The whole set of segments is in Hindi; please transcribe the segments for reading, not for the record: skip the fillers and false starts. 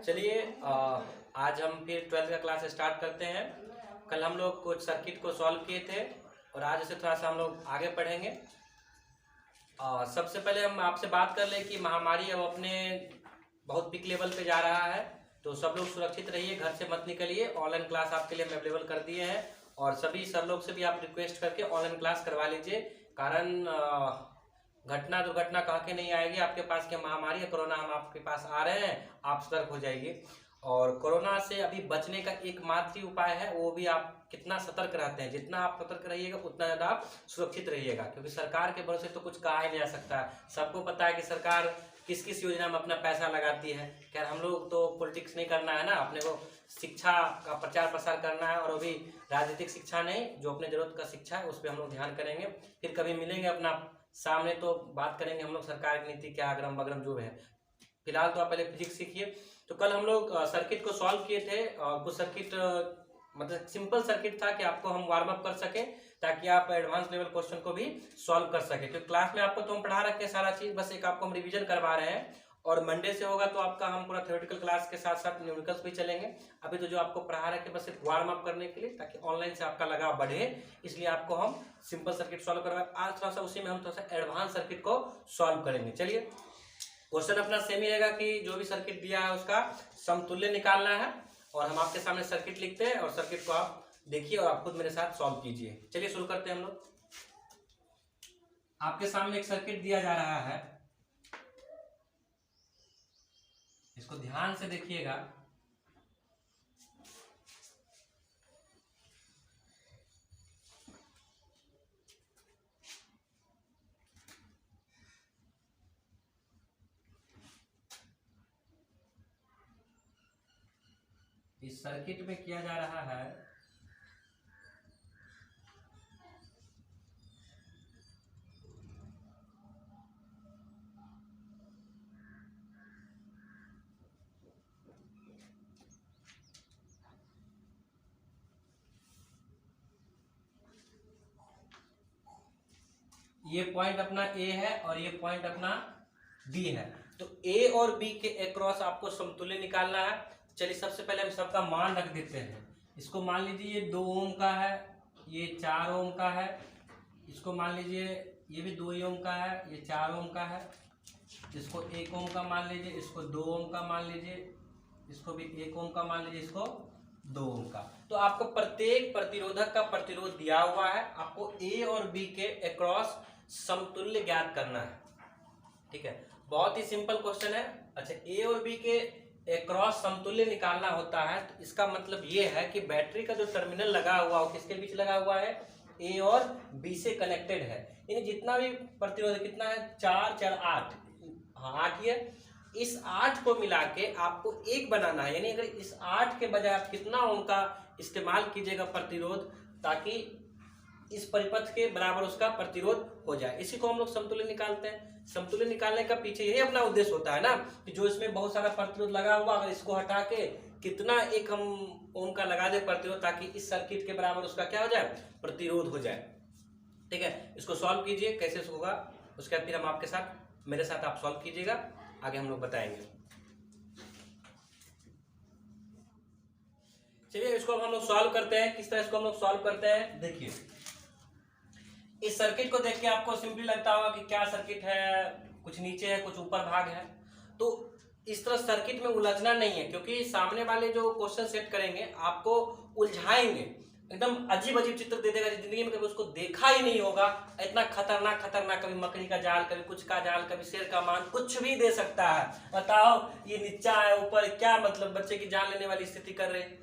चलिए आज हम फिर 12th का क्लास स्टार्ट करते हैं। कल हम लोग कुछ सर्किट को सॉल्व किए थे और आज से थोड़ा सा हम लोग आगे पढ़ेंगे। सबसे पहले हम आपसे बात कर लें कि महामारी अब अपने बहुत पीक लेवल पे जा रहा है, तो सब लोग सुरक्षित रहिए, घर से मत निकलिए। ऑनलाइन क्लास आपके लिए हम अवेलेबल कर दिए हैं और सभी सर लोग से भी आप रिक्वेस्ट करके ऑनलाइन क्लास करवा लीजिए। कारण घटना दुर्घटना कह के नहीं आएगी आपके पास कि महामारी है कोरोना, हम आपके पास आ रहे हैं, आप सतर्क हो जाइए। और कोरोना से अभी बचने का एकमात्र उपाय है, वो भी आप कितना सतर्क रहते हैं। जितना आप सतर्क रहिएगा उतना ज़्यादा आप सुरक्षित रहिएगा, क्योंकि सरकार के भरोसे तो कुछ कहा ही नहीं जा सकता। सबको पता है कि सरकार किस किस योजना में अपना पैसा लगाती है। खैर हम लोग तो पॉलिटिक्स नहीं करना है ना, अपने को शिक्षा का प्रचार प्रसार करना है, और अभी राजनीतिक शिक्षा नहीं, जो अपने जरूरत का शिक्षा है उस पर हम लोग ध्यान करेंगे। फिर कभी मिलेंगे अपना सामने तो बात करेंगे हम लोग सरकार की नीति क्या अगरम बगरम जो है। फिलहाल तो आप पहले फिजिक्स सीखिए। तो कल हम लोग सर्किट को सॉल्व किए थे और कुछ सर्किट मतलब सिंपल सर्किट था कि आपको हम वार्म अप कर सके ताकि आप एडवांस लेवल क्वेश्चन को भी सॉल्व कर सके। तो क्लास में आपको तो हम पढ़ा रखे हैं सारा चीज, बस एक आपको हम रिवीजन करवा रहे हैं। और मंडे से होगा तो आपका हम पूरा थ्योरेटिकल क्लास के साथ साथ न्यूमेरिकल्स भी चलेंगे। अभी तो जो आपको पढ़ा रखे बस एक वार्म अप करने के लिए, ताकि ऑनलाइन से आपका लगाव बढ़े, इसलिए आपको हम सिंपल सर्किट सॉल्व करवाए। आज थोड़ा सा उसी में हम थोड़ा सा एडवांस सर्किट को सॉल्व करेंगे। चलिए, क्वेश्चन अपना सेम ही रहेगा कि जो भी सर्किट दिया है उसका समतुल्य निकालना है, और हम आपके सामने सर्किट लिखते हैं और सर्किट को आप देखिए और आप खुद मेरे साथ सॉल्व कीजिए। चलिए शुरू करते हैं हम लोग। आपके सामने एक सर्किट दिया जा रहा है, इसको ध्यान से देखिएगा। इस सर्किट में किया जा रहा है ये पॉइंट अपना ए है और ये पॉइंट अपना बी है। तो ए और बी के अक्रॉस आपको समतुल्य निकालना है। चलिए सबसे पहले हम सबका मान रख देते हैं। इसको मान लीजिए ये 2 ओम का है, ये 4 ओम का है। इसको मान लीजिए ये भी 2 ओम का है, ये 4 ओम का है। इसको 1 ओम का मान लीजिए, इसको 2 ओम का मान लीजिए, इसको भी 1 ओम का मान लीजिए, इसको 2 ओम का। तो आपको प्रत्येक प्रतिरोधक का प्रतिरोध दिया हुआ है, आपको ए और बी के अक्रॉस समतुल्य ज्ञात करना है। ठीक है, बहुत ही सिंपल क्वेश्चन है। अच्छा, ए और बी के अक्रॉस समतुल्य निकालना होता है, तो इसका मतलब ये है कि बैटरी का जो टर्मिनल लगा हुआ है किसके बीच लगा हुआ है, ए और बी से कनेक्टेड है। यानी जितना भी प्रतिरोध कितना है, 4 4 8, हाँ 8 ही है। इस 8 को मिला के आपको 1 बनाना है। यानी अगर इस 8 के बजाय आप कितना ओम का इस्तेमाल कीजिएगा प्रतिरोध, ताकि इस परिपथ के बराबर उसका प्रतिरोध हो जाए। इसी को हम लोग समतुल्य निकालते हैं। समतुल्य निकालने का पीछे यही अपना उद्देश्य होता है ना, कि जो इसमें बहुत सारा प्रतिरोध लगा हुआ, अगर इसको हटा के कितना एक हम ओम का लगा दे प्रतिरोध, ताकि इस सर्किट के बराबर उसका क्या हो जाए, प्रतिरोध हो जाए। ठीक है, इसको सॉल्व कीजिए कैसे होगा, उसके बाद फिर हम आपके साथ मेरे साथ आप सॉल्व कीजिएगा, आगे हम लोग बताएंगे। चलिए इसको हम लोग सॉल्व करते हैं। किस तरह इसको हम लोग सॉल्व करते हैं, देखिए इस सर्किट को देख के आपको सिंपली लगता होगा कि क्या सर्किट है, कुछ नीचे है कुछ ऊपर भाग है। तो इस तरह सर्किट में उलझना नहीं है, क्योंकि सामने वाले जो क्वेश्चन सेट करेंगे आपको उलझाएंगे, एकदम अजीब अजीब चित्र दे देगा, जिंदगी में कभी उसको देखा ही नहीं होगा। इतना खतरनाक खतरनाक, कभी मकड़ी का जाल, कभी कुछ का जाल, कभी शेर का मान, कुछ भी दे सकता है। बताओ ये नीचा है ऊपर, क्या मतलब बच्चे की जान लेने वाली स्थिति कर रहे हैं।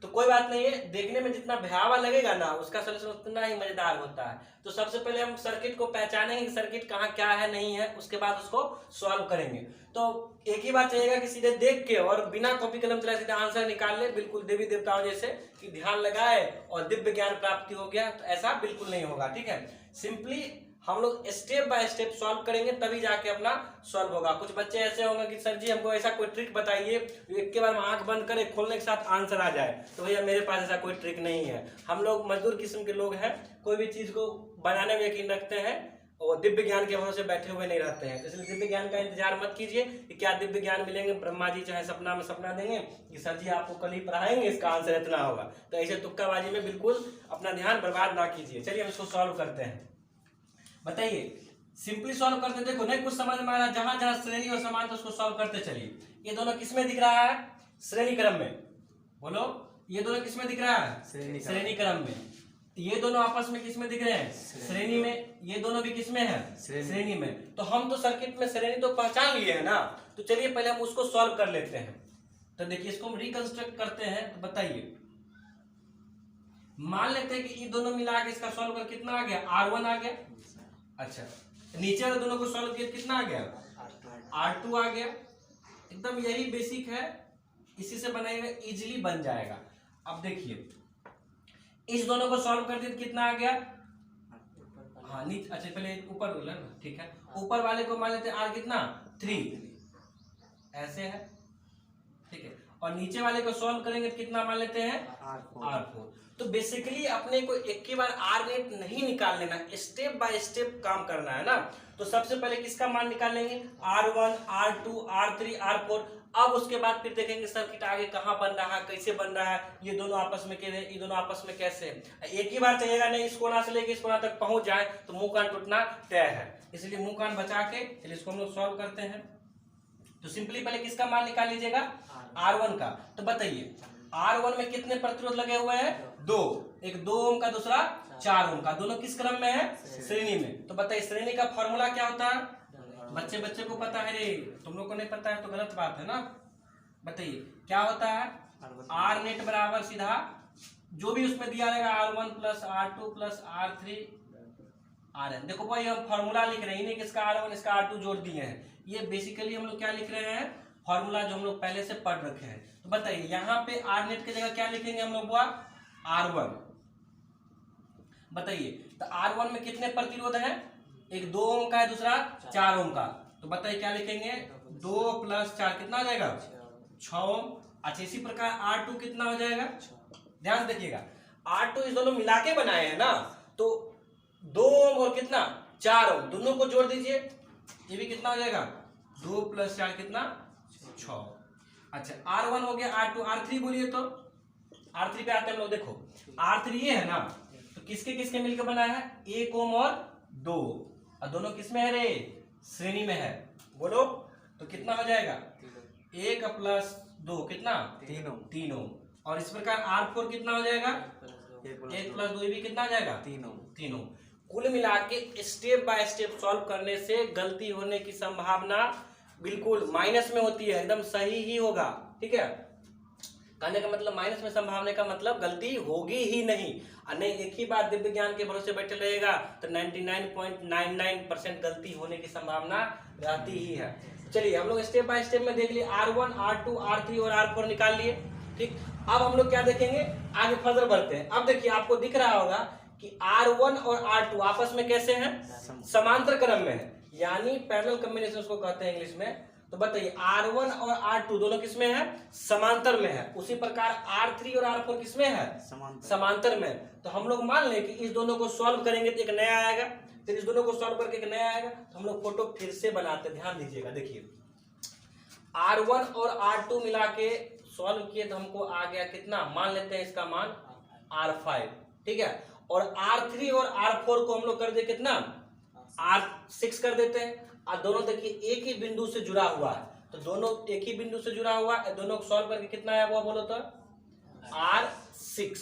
तो कोई बात नहीं है, देखने में जितना भयावह लगेगा ना, उसका सलूशन उतना ही मजेदार होता है। तो सबसे पहले हम सर्किट को पहचानेंगे, सर्किट कहाँ क्या है नहीं है, उसके बाद उसको सॉल्व करेंगे। तो एक ही बात चाहिएगा कि सीधे देख के और बिना कॉपी कलम चलाए सीधे आंसर निकाल ले, बिल्कुल देवी देवताओं जैसे कि ध्यान लगाए और दिव्य ज्ञान प्राप्ति हो गया, तो ऐसा बिल्कुल नहीं होगा। ठीक है, सिंपली हम लोग स्टेप बाय स्टेप सॉल्व करेंगे, तभी जाके अपना सॉल्व होगा। कुछ बच्चे ऐसे होंगे कि सर जी हमको ऐसा कोई ट्रिक बताइए, एक के बार आंख बंद करे खोलने के साथ आंसर आ जाए। तो भैया मेरे पास ऐसा कोई ट्रिक नहीं है। हम लोग मजदूर किस्म के लोग हैं, कोई भी चीज को बनाने में यकीन रखते हैं, और दिव्य ज्ञान के भरोसे बैठे हुए नहीं रहते हैं। तो इसलिए दिव्य ज्ञान का इंतजार मत कीजिए कि क्या दिव्य ज्ञान मिलेंगे, ब्रह्मा जी चाहे सपना में सपना देंगे कि सर जी आपको कल ही पढ़ाएंगे, इसका आंसर इतना होगा। तो ऐसे तुक्काबाजी में बिल्कुल अपना ध्यान बर्बाद ना कीजिए। चलिए हम इसको सॉल्व करते हैं। बताइए, सिंपली सॉल्व करते, देखो नहीं कुछ समझ में आ रहा, जहां जहां श्रेणी और समान तो उसको सॉल्व करते चलिए। ये दोनों किसमें दिख रहा है? श्रेणी क्रम में। बोलो, ये दोनों किसमें दिख रहा है? श्रेणी क्रम में। ये दोनों आपस में किसमें दिख रहे हैं? श्रेणी में। ये दोनों भी किसमें है? श्रेणी में। तो हम तो सर्किट में श्रेणी तो पहचान लिए है ना, तो चलिए पहले हम उसको सॉल्व कर लेते हैं। तो देखिए इसको हम रिकंस्ट्रक्ट करते हैं। तो बताइए, मान लेते हैं कि ये दोनों मिला के इसका सॉल्व कर कितना आ गया? R1 आ गया। अच्छा, नीचे वाले दोनों को सॉल्व किया कितना आ गया? R2 आ गया। एकदम यही बेसिक है, इसी से बनाएगा, इजीली बन जाएगा। अब देखिए इस दोनों को सॉल्व कर दिए कितना आ गया? हाँ नीचे, अच्छा पहले ऊपर बोला ना, ठीक है। ऊपर वाले को मान लेते हैं R कितना? 3 ऐसे है, ठीक है। और नीचे वाले को सॉल्व करेंगे तो कितना मान लेते हैं? R4। तो बेसिकली अपने को एक ही बार आर नेट नहीं निकाल लेना, स्टेप बाय स्टेप काम करना है ना। तो सबसे पहले किसका मान निकाल लेंगे? R1, R2, R3, R4। अब उसके बाद फिर देखेंगे सर्किट आगे कहाँ बन रहा है, कैसे बन रहा है, ये दोनों आपस में कैसे, ये दोनों आपस में कैसे। एक ही बार चाहिएगा नहीं, इस कोना से लेके इस कोना तक पहुंच जाए तो मुंह कान टूटना तय है। इसलिए मुंह कान बचा के चलिए इसको हम लोग सॉल्व करते हैं। तो सिंपली पहले किसका मान निकाल लीजिएगा? R1 का। तो बताइए R1 में कितने प्रतिरोध लगे हुए हैं? 2। एक 2 ओम का, दूसरा 4 ओम का। दोनों किस क्रम में है? श्रेणी में। तो बताइए श्रेणी का फॉर्मूला क्या होता है? बच्चे को पता है रे, तुम लोग को नहीं पता है तो गलत बात है ना। बताइए क्या होता है? आर नेट बराबर सीधा जो भी उसमें दिया रहेगा R1 plus R2 plus R3 RN। देखो भाई हम फॉर्मूला लिख रहे हैं, नहीं कि इसका R1 इसका R2 जोड़ दिए हैं। ये बेसिकली हम लोग क्या लिख रहे हैं? फॉर्मूला जो हम लोग पहले से पढ़ रखे हैं। तो बताइए यहाँ पे आर नेट की जगह क्या लिखेंगे हम लोग? R1। बताइए तो R1 में कितने प्रतिरोध है? एक 2 ओम का है, दूसरा 4 ओम का। तो बताइए क्या लिखेंगे? 2 प्लस 4 कितना हो जाएगा? 6 ओम। अच्छा इसी प्रकार R2 कितना हो जाएगा? ध्यान देखिएगा, R2 इस दोनों मिला के बनाए हैं ना, तो 2 ओम और कितना? 4 ओम, दोनों को जोड़ दीजिए, ये भी कितना हो जाएगा? 2 प्लस 4 कितना? 6। अच्छा R1 हो गया, R2, R3 बोलिए तो। R3 पे आते हैं हम लोग। देखो R3 ये है ना, तो किसके किसके मिलकर बना है? 1 ओम और 2, और दोनों किसमें है रे? श्रेणी में है। बोलो तो कितना हो जाएगा? 1 प्लस 2 कितना? 3 ओम। और इस प्रकार R4 कितना हो जाएगा? 1 प्लस 2 भी कितना हो जाएगा? 3 ओम। कुल मिला के स्टेप बाय स्टेप सॉल्व करने से गलती होने की संभावना बिल्कुल माइनस में होती है, एकदम सही ही होगा। ठीक है, कहने का मतलब माइनस में संभावना का मतलब गलती होगी ही नहीं। और नहीं एक ही बार दिव्य ज्ञान के भरोसे बैठे रहेगा तो 99.99% गलती होने की संभावना रहती ही है। चलिए हम लोग स्टेप बाय स्टेप में देख लिए, R1, R2, R3 और R4 निकाल लिए। ठीक, अब हम लोग क्या देखेंगे? आगे फर्दर बढ़ते हैं। अब देखिए आपको दिख रहा होगा कि R1 और R2 आपस में कैसे हैं? समांतर क्रम में है, यानी पैरेलल कॉम्बिनेशन को कहते हैं इंग्लिश में। तो बताइए R1 और R2 दोनों किसमें है? समांतर में है। उसी प्रकार R3 और R4 किसमें है? समांतर में। तो हम लोग मान लें कि इस दोनों को सॉल्व करेंगे तो एक नया आएगा, फिर इस दोनों को सॉल्व करके एक नया आएगा। तो हम लोग फोटो फिर से बनाते, ध्यान दीजिएगा। देखिए R1 और R2 मिला के सॉल्व किए तो हमको आ गया कितना? मान लेते हैं इसका मान R5। ठीक है, और R3 और R4 को हम लोग कर दे कितना? R6 कर देते हैं। और दोनों देखिए एक ही बिंदु से जुड़ा हुआ है, तो दोनों एक ही बिंदु से जुड़ा हुआ है, दोनों को सॉल्व करके कितना आया वो बोलो तो? R6।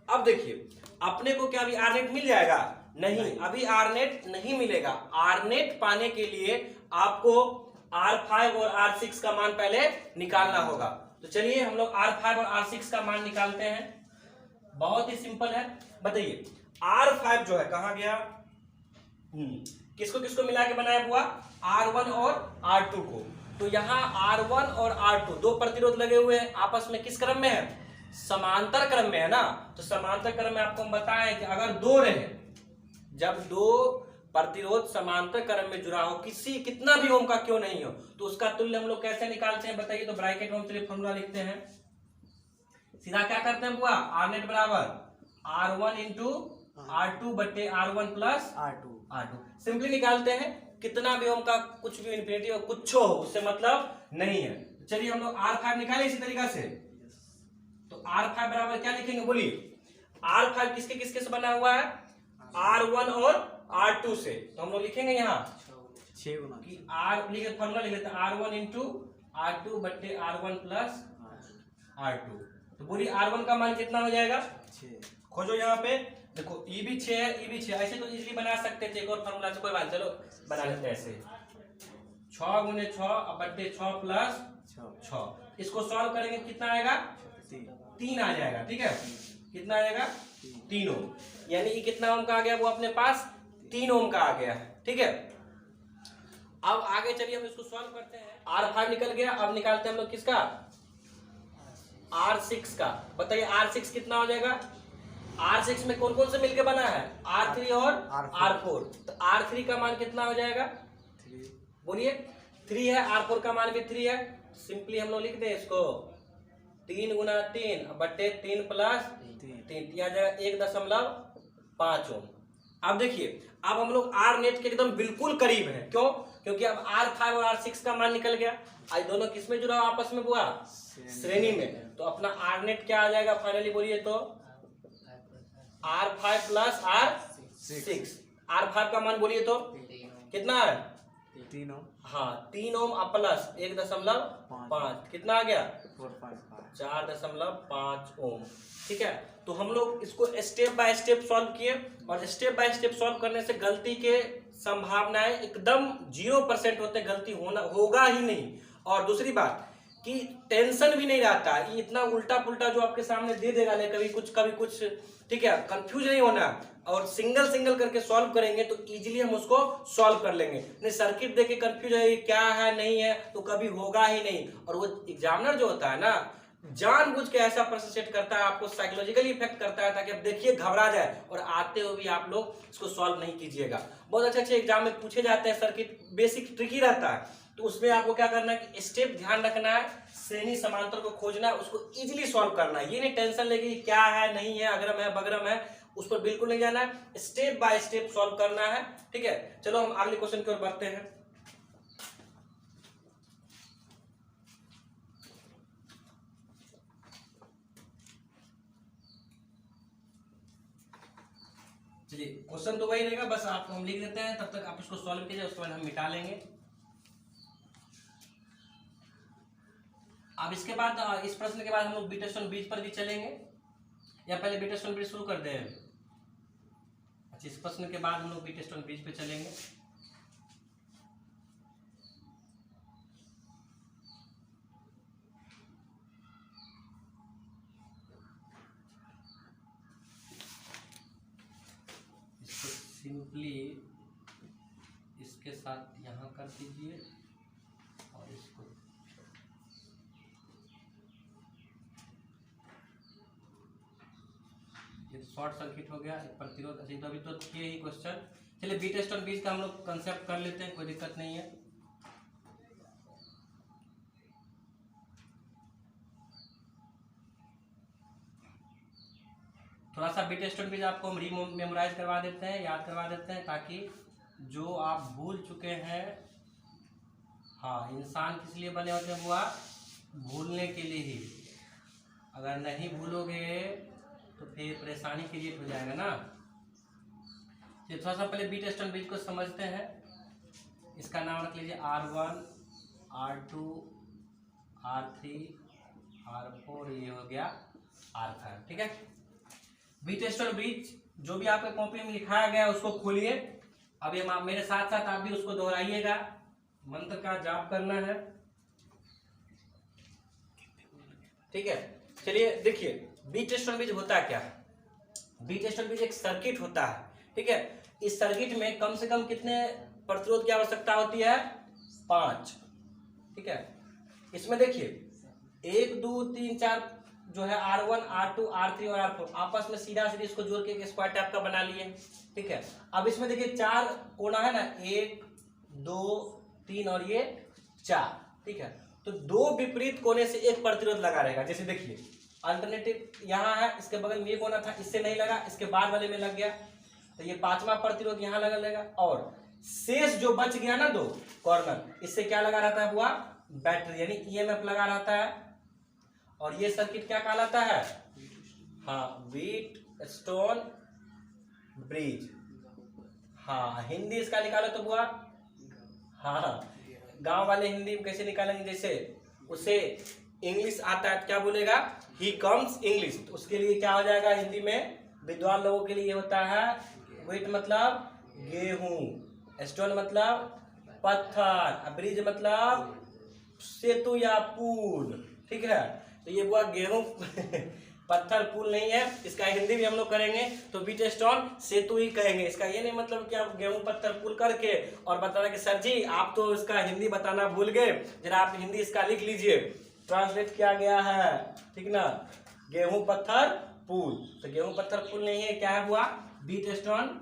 अब देखिए अपने को क्या अभी आर नेट मिल जाएगा? नहीं, अभी आर नेट नहीं मिलेगा। आर नेट पाने के लिए आपको R5 और R6 का मान पहले निकालना होगा। तो चलिए हम लोग R5 और R6 का मान निकालते हैं। बहुत ही सिंपल है। बताइए R5 जो है कहाँ गया? किसको किसको मिला के बनाया हुआ? R1 और R2 को। तो यहाँ R1 और R2 दो प्रतिरोध लगे हुए हैं, आपस में किस क्रम में है? समांतर क्रम में है ना। तो समांतर क्रम में आपको हम बताएं कि अगर दो रहे, जब दो प्रतिरोध समांतर क्रम में जुड़ा हो, कितना भी ओम का क्यों नहीं हो, तो उसका तुल्य हम लोग कैसे निकालते हैं? बताइए। तो ब्रैकेट में हम चलिए फॉर्मूला लिखते हैं, सीधा क्या करते हैं बुआ? आर नेट बराबर R1 इंटू R2 बटे R1 प्लस R2 सिंपली निकालते हैं। कितना भी ओम का कुछ भी इन्फिनिटी हो कुछ हो उससे मतलब नहीं है। चलिए हम लोग R5 निकाले इसी तरीका से। तो R5 बराबर क्या लिखेंगे बोलिए। R5 किसके किसके से बना हुआ है, R1 और R2 से। तो हम लोग लिखेंगे यहाँ 6 गुना कि R लिखे फॉर्मूला लिख लेते हैं R1 इंटू R2 बट्टे R1 प्लस R2। तो बोलिए R1 का मान कितना हो जाएगा 6। खोजो यहाँ पे देखो, ई भी 6 है, ई भी 6। ऐसे तो इजीली बना सकते थे एक और फॉर्मूला से, कोई बात, चलो बना लेते हैं ऐसे 6 गुने 6 बट्टे 6 प्लस 6। इसको सॉल्व करेंगे कितना आएगा 3 आ जाएगा। ठीक है, कितना आएगा 3 ओम, यानी कि कितना ओम का आ गया वो अपने पास 3 ओम का आ गया है। ठीक है, अब आगे चलिए हम इसको सॉल्व करते हैं। R5 निकल गया, अब निकालते हैं हम लोग किसका R6 का। बताइए R6 कितना हो जाएगा। R6 में कौन कौन से मिलके बना है R3 और R4। तो R3 का मान कितना हो जाएगा 3 बोलिए 3 है, R4 का मान भी 3 है। सिंपली हम लोग लिख दें इसको 3 गुना 3 बट्टे 3 प्लस 3 आ जाएगा 1.5 ओम। अब देखिए, अब हम लोग R नेट के एकदम बिल्कुल करीब है। क्यों, क्योंकि अब R5 और R6 का मान निकल गया। आज दोनों किस में जुड़ा आपस में हुआ श्रेणी में। तो अपना R नेट क्या आ जाएगा फाइनली बोलिए तो R5 प्लस R6। R5 का मान बोलिए तो कितना है 3 ओम। हाँ 3 ओम प्लस 1.5 कितना आ गया 4.5 ओम। ठीक है, तो हम लोग इसको स्टेप बाय स्टेप सॉल्व किए और स्टेप बाय स्टेप सॉल्व करने से गलती के संभावनाएं एकदम 0% होते, गलती होगा ही नहीं। और दूसरी बात कि टेंशन भी नहीं रहता, ये इतना उल्टा पुल्टा जो आपके सामने दे देगा नहीं, कभी कुछ। ठीक है, कंफ्यूज नहीं होना और सिंगल सिंगल करके सॉल्व करेंगे तो इजीली हम उसको सॉल्व कर लेंगे। नहीं सर्किट देख के कंफ्यूज है क्या है नहीं है तो कभी होगा ही नहीं। और वो एग्जामिनर जो होता है ना जानबूझ के ऐसा प्रश्न सेट करता है, आपको साइकोलॉजिकली इफेक्ट करता है ताकि आप देखिए घबरा जाए और आते हुए भी आप लोग इसको सॉल्व नहीं कीजिएगा। बहुत अच्छे अच्छे एग्जाम में पूछे जाते हैं, सर्किट बेसिक ट्रिकी रहता है, तो उसमें आपको क्या करना है कि स्टेप ध्यान रखना है, श्रेणी समांतर को खोजना है, उसको इजीली सॉल्व करना है। ये नहीं टेंशन लेके क्या है नहीं है अग्रम है बगरम है, उस पर बिल्कुल नहीं जाना है, स्टेप बाय स्टेप सॉल्व करना है। ठीक है, चलो हम अगले क्वेश्चन की ओर बढ़ते हैं। चलिए क्वेश्चन तो वही रहेगा, बस आपको हम लिख देते हैं, तब तक आप इसको सॉल्व कीजिए, उसके बाद हम मिटा लेंगे। अब इसके बाद इस प्रश्न के बाद हम लोग बीटेस्टोन ब्रिज पर भी चलेंगे, या पहले बीटेस्टोन ब्रिज शुरू कर दें। अच्छा, इस प्रश्न के बाद हम लोग बीटेस्टोन ब्रिज पे चलेंगे। इसको सिंपली इसके साथ यहाँ कर दीजिए और इसको शॉर्ट सर्किट हो गया, एक प्रतिरोध। अच्छा, तो अभी तो किए ही क्वेश्चन। चलिए बीटेस्टोन ब्रिज का हम लोग कंसेप्ट कर लेते हैं, कोई दिक्कत नहीं है। थोड़ा सा बीटेस्टोन ब्रिज आपको हम रीमेमोराइज करवा देते हैं, याद करवा देते हैं, ताकि जो आप भूल चुके हैं। हाँ, इंसान किस लिए बने होते हैं हुआ भूलने के लिए ही। अगर नहीं भूलोगे तो फिर परेशानी क्रिएट हो जाएगा ना। ये थोड़ा सा पहले बीटेस्टोन ब्रिज को समझते हैं। इसका नाम रख लीजिए R1 R2 R3 R4, ये हो गया R5। ठीक है, बीटेस्टोन ब्रिज जो भी आपके कॉपी में लिखाया गया है उसको खोलिए। अभी हम मेरे साथ साथ आप भी उसको दोहराइएगा, मंत्र का जाप करना है। ठीक है, चलिए देखिए बीटेस्टोन ब्रिज होता क्या है। बीटेस्टोन ब्रिज एक सर्किट होता है। ठीक है, इस सर्किट में कम से कम कितने प्रतिरोध की आवश्यकता होती है 5। ठीक है, इसमें देखिए 1 2 3 4 जो है R1 R2 R3 और R4 आपस में सीधा सीधी इसको जोड़ के एक स्क्वायर टाइप का बना लिए। ठीक है, अब इसमें देखिए 4 कोना है ना, 1 2 3 और ये 4। ठीक है, तो 2 विपरीत कोने से एक प्रतिरोध लगा रहेगा। जैसे देखिए अल्टरनेटिव यहाँ है, इसके बगल में एक होना था, इससे नहीं लगा, इसके बाद वाले में लग गया, तो ये 5वां प्रतिरोध यहाँ लगा लेगा। और शेष जो बच गया ना 2 कॉर्नर, इससे क्या लगा रहता है बुआ? बैटरी, यानी ईएमएफ लगा रहता है। और ये सर्किट क्या कहलाता है? हाँ, व्हीटस्टोन ब्रिज। हाँ, हिंदी इसका निकालो तो बुआ। हाँ, गांव वाले हिंदी में कैसे निकालेंगे? जैसे उसे इंग्लिश आता है तो क्या बोलेगा? He comes English. तो उसके लिए क्या हो जाएगा हिंदी में? विद्वान लोगों के लिए होता है व्हीट मतलब गेहूं, स्टोन मतलब पत्थर, ब्रिज मतलब सेतु या पुल। ठीक है, तो ये बुआ गेहूं पत्थर पुल नहीं है, इसका हिंदी भी हम लोग करेंगे तो व्हीटस्टोन सेतु ही कहेंगे। इसका ये नहीं मतलब कि आप गेहूं पत्थर पुल करके और बताना कि सर जी आप तो इसका हिंदी बताना भूल गए, जरा आप हिंदी इसका लिख लीजिए। ट्रांसलेट किया गया है, ठीक ना, गेहूं पत्थर पुल। तो गेहूं पत्थर पुल नहीं है, क्या है बुआ? व्हीटस्टोन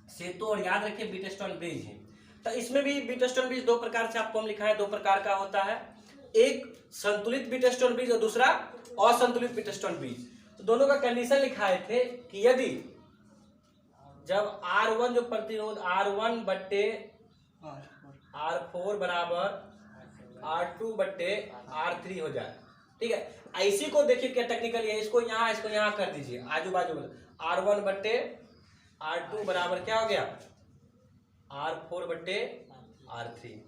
सेतु। और याद रखिए व्हीटस्टोन ब्रिज है। तो इसमें भी व्हीटस्टोन ब्रिज 2 प्रकार से आपको हम लिखा है, 2 प्रकार का होता है, एक संतुलित व्हीटस्टोन ब्रिज और दूसरा असंतुलित व्हीटस्टोन ब्रिज। तो दोनों का कंडीशन लिखाए थे कि यदि जब R1 जो प्रतिरोध R1 बट्टे R4 बराबर R2 बट्टे R3 हो जाए, ठीक है। इसी को देखिए क्या टेक्निकल है, इसको यहाँ कर दीजिए आजू बाजू में। R1 बट्टे R2 बराबर क्या हो गया? R4 बट्टे R3।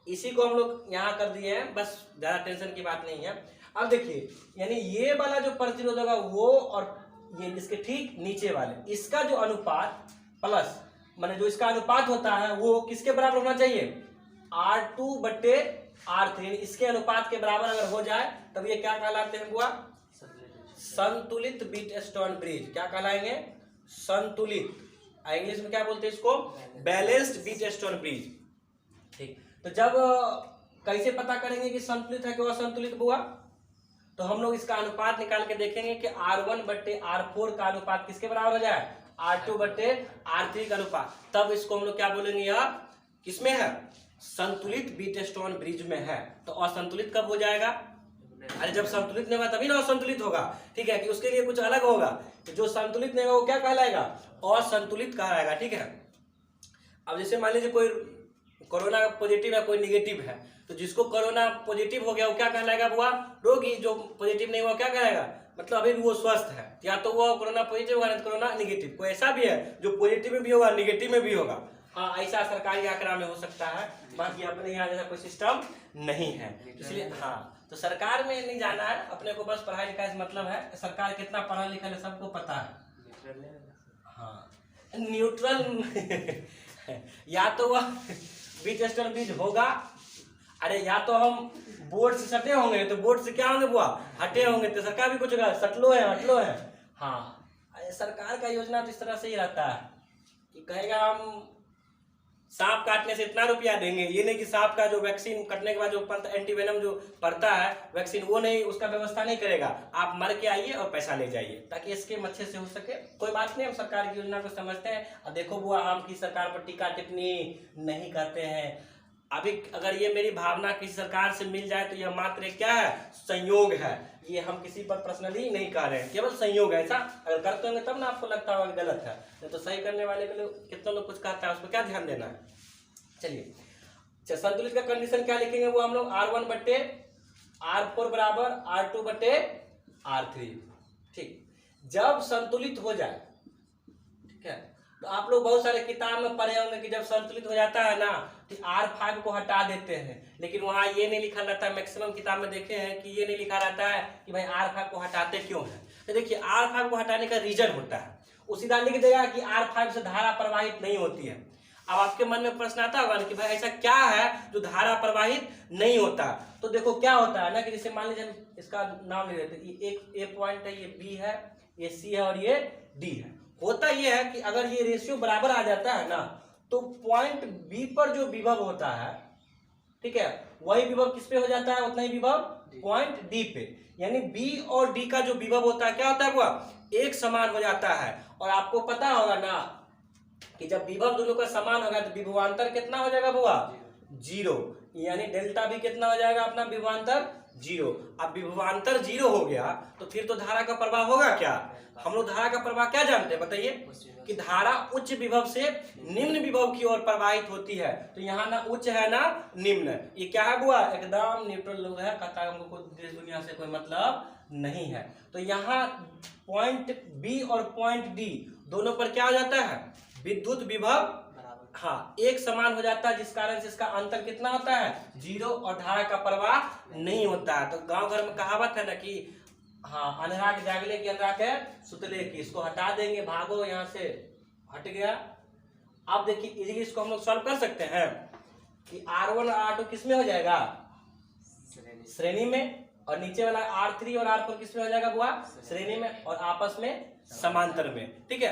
इसी को हम लोग यहाँ कर दिए हैं, बस ज्यादा टेंशन की बात नहीं है। अब देखिए, यानी ये वाला जो प्रतिरोध होगा वो और ये इसके ठीक नीचे वाले, इसका जो अनुपात प्लस माने जो इसका अनुपात होता है वो किसके बराबर होना चाहिए? R2 बट्टे R3। इसके अनुपात के बराबर अगर हो जाए तब ये क्या कहलाते हैं बुआ? संतुलित व्हीटस्टोन ब्रिज। क्या कहलाएंगे? संतुलित। इंग्लिश में क्या बोलते हैं इसको? Balanced Wheatstone bridge. ठीक, तो जब कैसे पता करेंगे कि संतुलित है कि असंतुलित बुआ? तो हम लोग इसका अनुपात निकाल के देखेंगे कि R1 बट्टे R4 का अनुपात किसके बराबर हो जाए? R2 बट्टे R3 का अनुपात। तब इसको हम लोग क्या बोलेंगे? यह किसमें है? संतुलित व्हीटस्टोन ब्रिज में है। तो असंतुलित कब हो जाएगा? अरे जब संतुलित नहीं होगा तभी ना असंतुलित होगा, ठीक है, कि उसके लिए कुछ अलग होगा। तो जो संतुलित नहीं होगा वो क्या कहलाएगा? असंतुलित कहलाएगा, ठीक है। अब जैसे मान लीजिए कोई कोरोना पॉजिटिव है, कोई निगेटिव है, तो जिसको कोरोना पॉजिटिव हो गया वो क्या कहलाएगा बुआ? रोगी। जो पॉजिटिव नहीं हुआ क्या कहलाएगा? मतलब अभी भी वो स्वस्थ है, या तो वो कोरोना पॉजिटिव होगा नहीं कोरोना निगेटिव। कोई ऐसा भी है जो पॉजिटिव में भी होगा निगेटिव में भी होगा। हाँ, ऐसा सरकारी आंकड़ा में हो सकता है, बाकी अपने यहाँ जैसा कोई सिस्टम नहीं है, इसलिए हाँ, तो सरकार में नहीं जाना है अपने को, बस पढ़ाई लिखाई से मतलब है। सरकार कितना पढ़ा लिखा है सबको पता है। हाँ, न्यूट्रल या तो वह व्हीटस्टोन ब्रिज होगा, अरे या तो हम बोर्ड से सटे होंगे, तो बोर्ड से क्या होंगे बुआ? हटे होंगे, तो सरकार भी कुछ होगा, सटलो है हटलो है। हाँ, सरकार का योजना तो इस तरह से ही रहता है कि कहेगा हम सांप काटने से इतना रुपया देंगे, ये नहीं कि सांप का जो वैक्सीन कटने के बाद जो एंटीवेनम जो पड़ता है वैक्सीन, वो नहीं, उसका व्यवस्था नहीं करेगा। आप मर के आइए और पैसा ले जाइए, ताकि स्कीम अच्छे से हो सके। कोई बात नहीं, हम सरकार की योजना को समझते हैं। अब देखो बुआ, आम की सरकार पर टीका टिप्पणी नहीं करते हैं। अभी अगर ये मेरी भावना किसी सरकार से मिल जाए तो यह मात्र क्या है? संयोग है। ये हम किसी पर पर्सनली नहीं कह रहे हैं, केवल संयोग है। ऐसा अगर करते होंगे तब ना आपको लगता होगा गलत है, नहीं तो सही करने वाले के लोग कितने लोग कुछ कहता है, उस पर क्या ध्यान देना है। चलिए, संतुलित का कंडीशन क्या लिखेंगे वो हम लोग? R1 बट्टे R4 बराबर R2 बट्टे R3। ठीक, जब संतुलित हो जाए, ठीक है, तो आप लोग बहुत सारे किताब में पढ़े होंगे कि जब संतुलित हो जाता है ना तो R5 को हटा देते हैं, लेकिन वहां ये नहीं लिखा रहता है। मैक्सिमम किताब में देखे हैं कि ये नहीं लिखा रहता है कि भाई R5 को हटाते क्यों है। तो देखिए, R5 को हटाने का रीजन होता है, वो सीधा लिख देगा कि R5 से धारा प्रवाहित नहीं होती है। अब आपके मन में प्रश्न आता होगा कि भाई ऐसा क्या है जो धारा प्रवाहित नहीं होता। तो देखो क्या होता है ना, कि जैसे मान लीजिए इसका नाम ले लेते हैं, ये एक A पॉइंट है, ये B है, ये C है और ये D है। होता ये है कि अगर ये रेशियो बराबर आ जाता है ना, तो पॉइंट B पर जो विभव होता है, ठीक है, वही विभव किस पे हो जाता है? उतना ही विभव पॉइंट D पे। यानी B और D का जो विभव होता है क्या होता है बुआ? एक समान हो जाता है। और आपको पता होगा ना कि जब विभव दोनों का समान होगा तो विभवांतर कितना हो जाएगा बुआ? 0। यानी डेल्टा भी कितना हो जाएगा अपना विभवांतर 0। अब विभवांतर 0 हो गया तो फिर तो धारा का प्रवाह होगा क्या? हम लोग धारा का प्रवाह क्या जानते हैं बताइए कि धारा उच्च विभव से निम्न विभव की ओर प्रवाहित होती है। तो यहाँ ना उच्च है ना निम्न, ये क्या है बुआ? एकदम न्यूट्रल लोग है, कहता है हमको देश दुनिया से कोई मतलब नहीं है। तो यहाँ पॉइंट बी और पॉइंट डी दोनों पर क्या हो जाता है? विद्युत विभव हाँ एक समान हो जाता है, जिस कारण से इसका अंतर कितना होता है? 0 और धारा का प्रवाह नहीं होता है। तो गांव घर में कहावत है ना कि हाँ अंधेरा के जागले की अंधेरा के सुतले की, इसको हटा देंगे, भागो यहाँ से, हट गया। अब देखिए इजीली इसको हम लोग सॉल्व कर सकते हैं कि R1 और R2 किस में हो जाएगा? श्रेणी में। और नीचे वाला R3 और R4 किस में हो जाएगा बुआ? श्रेणी में और आपस में समांतर में। ठीक है,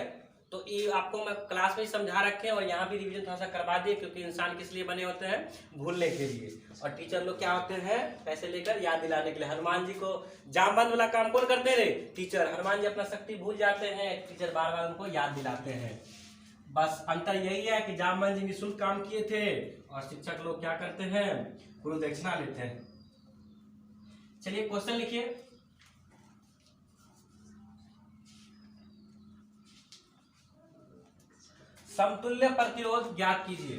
तो ये आपको मैं क्लास में ही समझा रखे हैं और यहाँ भी रिवीजन थोड़ा सा करवा दिए, क्योंकि इंसान किस लिए बने होते हैं? भूलने के लिए। और टीचर लोग क्या होते हैं? पैसे लेकर याद दिलाने के लिए। हनुमान जी को जामबंद वाला काम कौन करते रहे? टीचर। हनुमान जी अपना शक्ति भूल जाते हैं, टीचर बार बार उनको याद दिलाते हैं। बस अंतर यही है कि जामबंद जी निःशुल्क काम किए थे और शिक्षक लोग क्या करते हैं? गुरु दक्षिणा लेते हैं। चलिए क्वेश्चन लिखिए। समतुल्य प्रतिरोध ज्ञात कीजिए।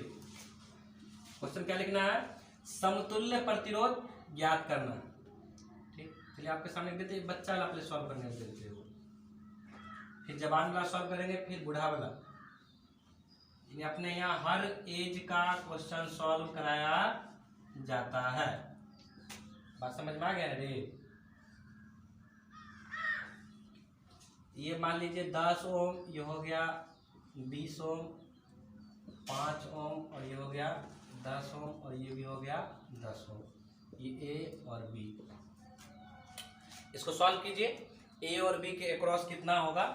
क्वेश्चन क्या लिखना है? समतुल्य प्रतिरोध ज्ञात करना। ठीक, चलिए आपके सामने देते बच्चा वाला पहले सॉल्व करने देते हो, फिर जवान वाला सॉल्व करेंगे, फिर बूढ़ा वाला। अपने यहाँ हर एज का क्वेश्चन सॉल्व कराया जाता है। बात समझ में आ गया रे? ये मान लीजिए 10 ओम, ये हो गया 20 ओम, 5 ओम, और ये हो गया 10 ओम, और ये भी हो गया 10 ओम। ये ए और बी, इसको सॉल्व कीजिए। ए और बी के अक्रॉस कितना होगा?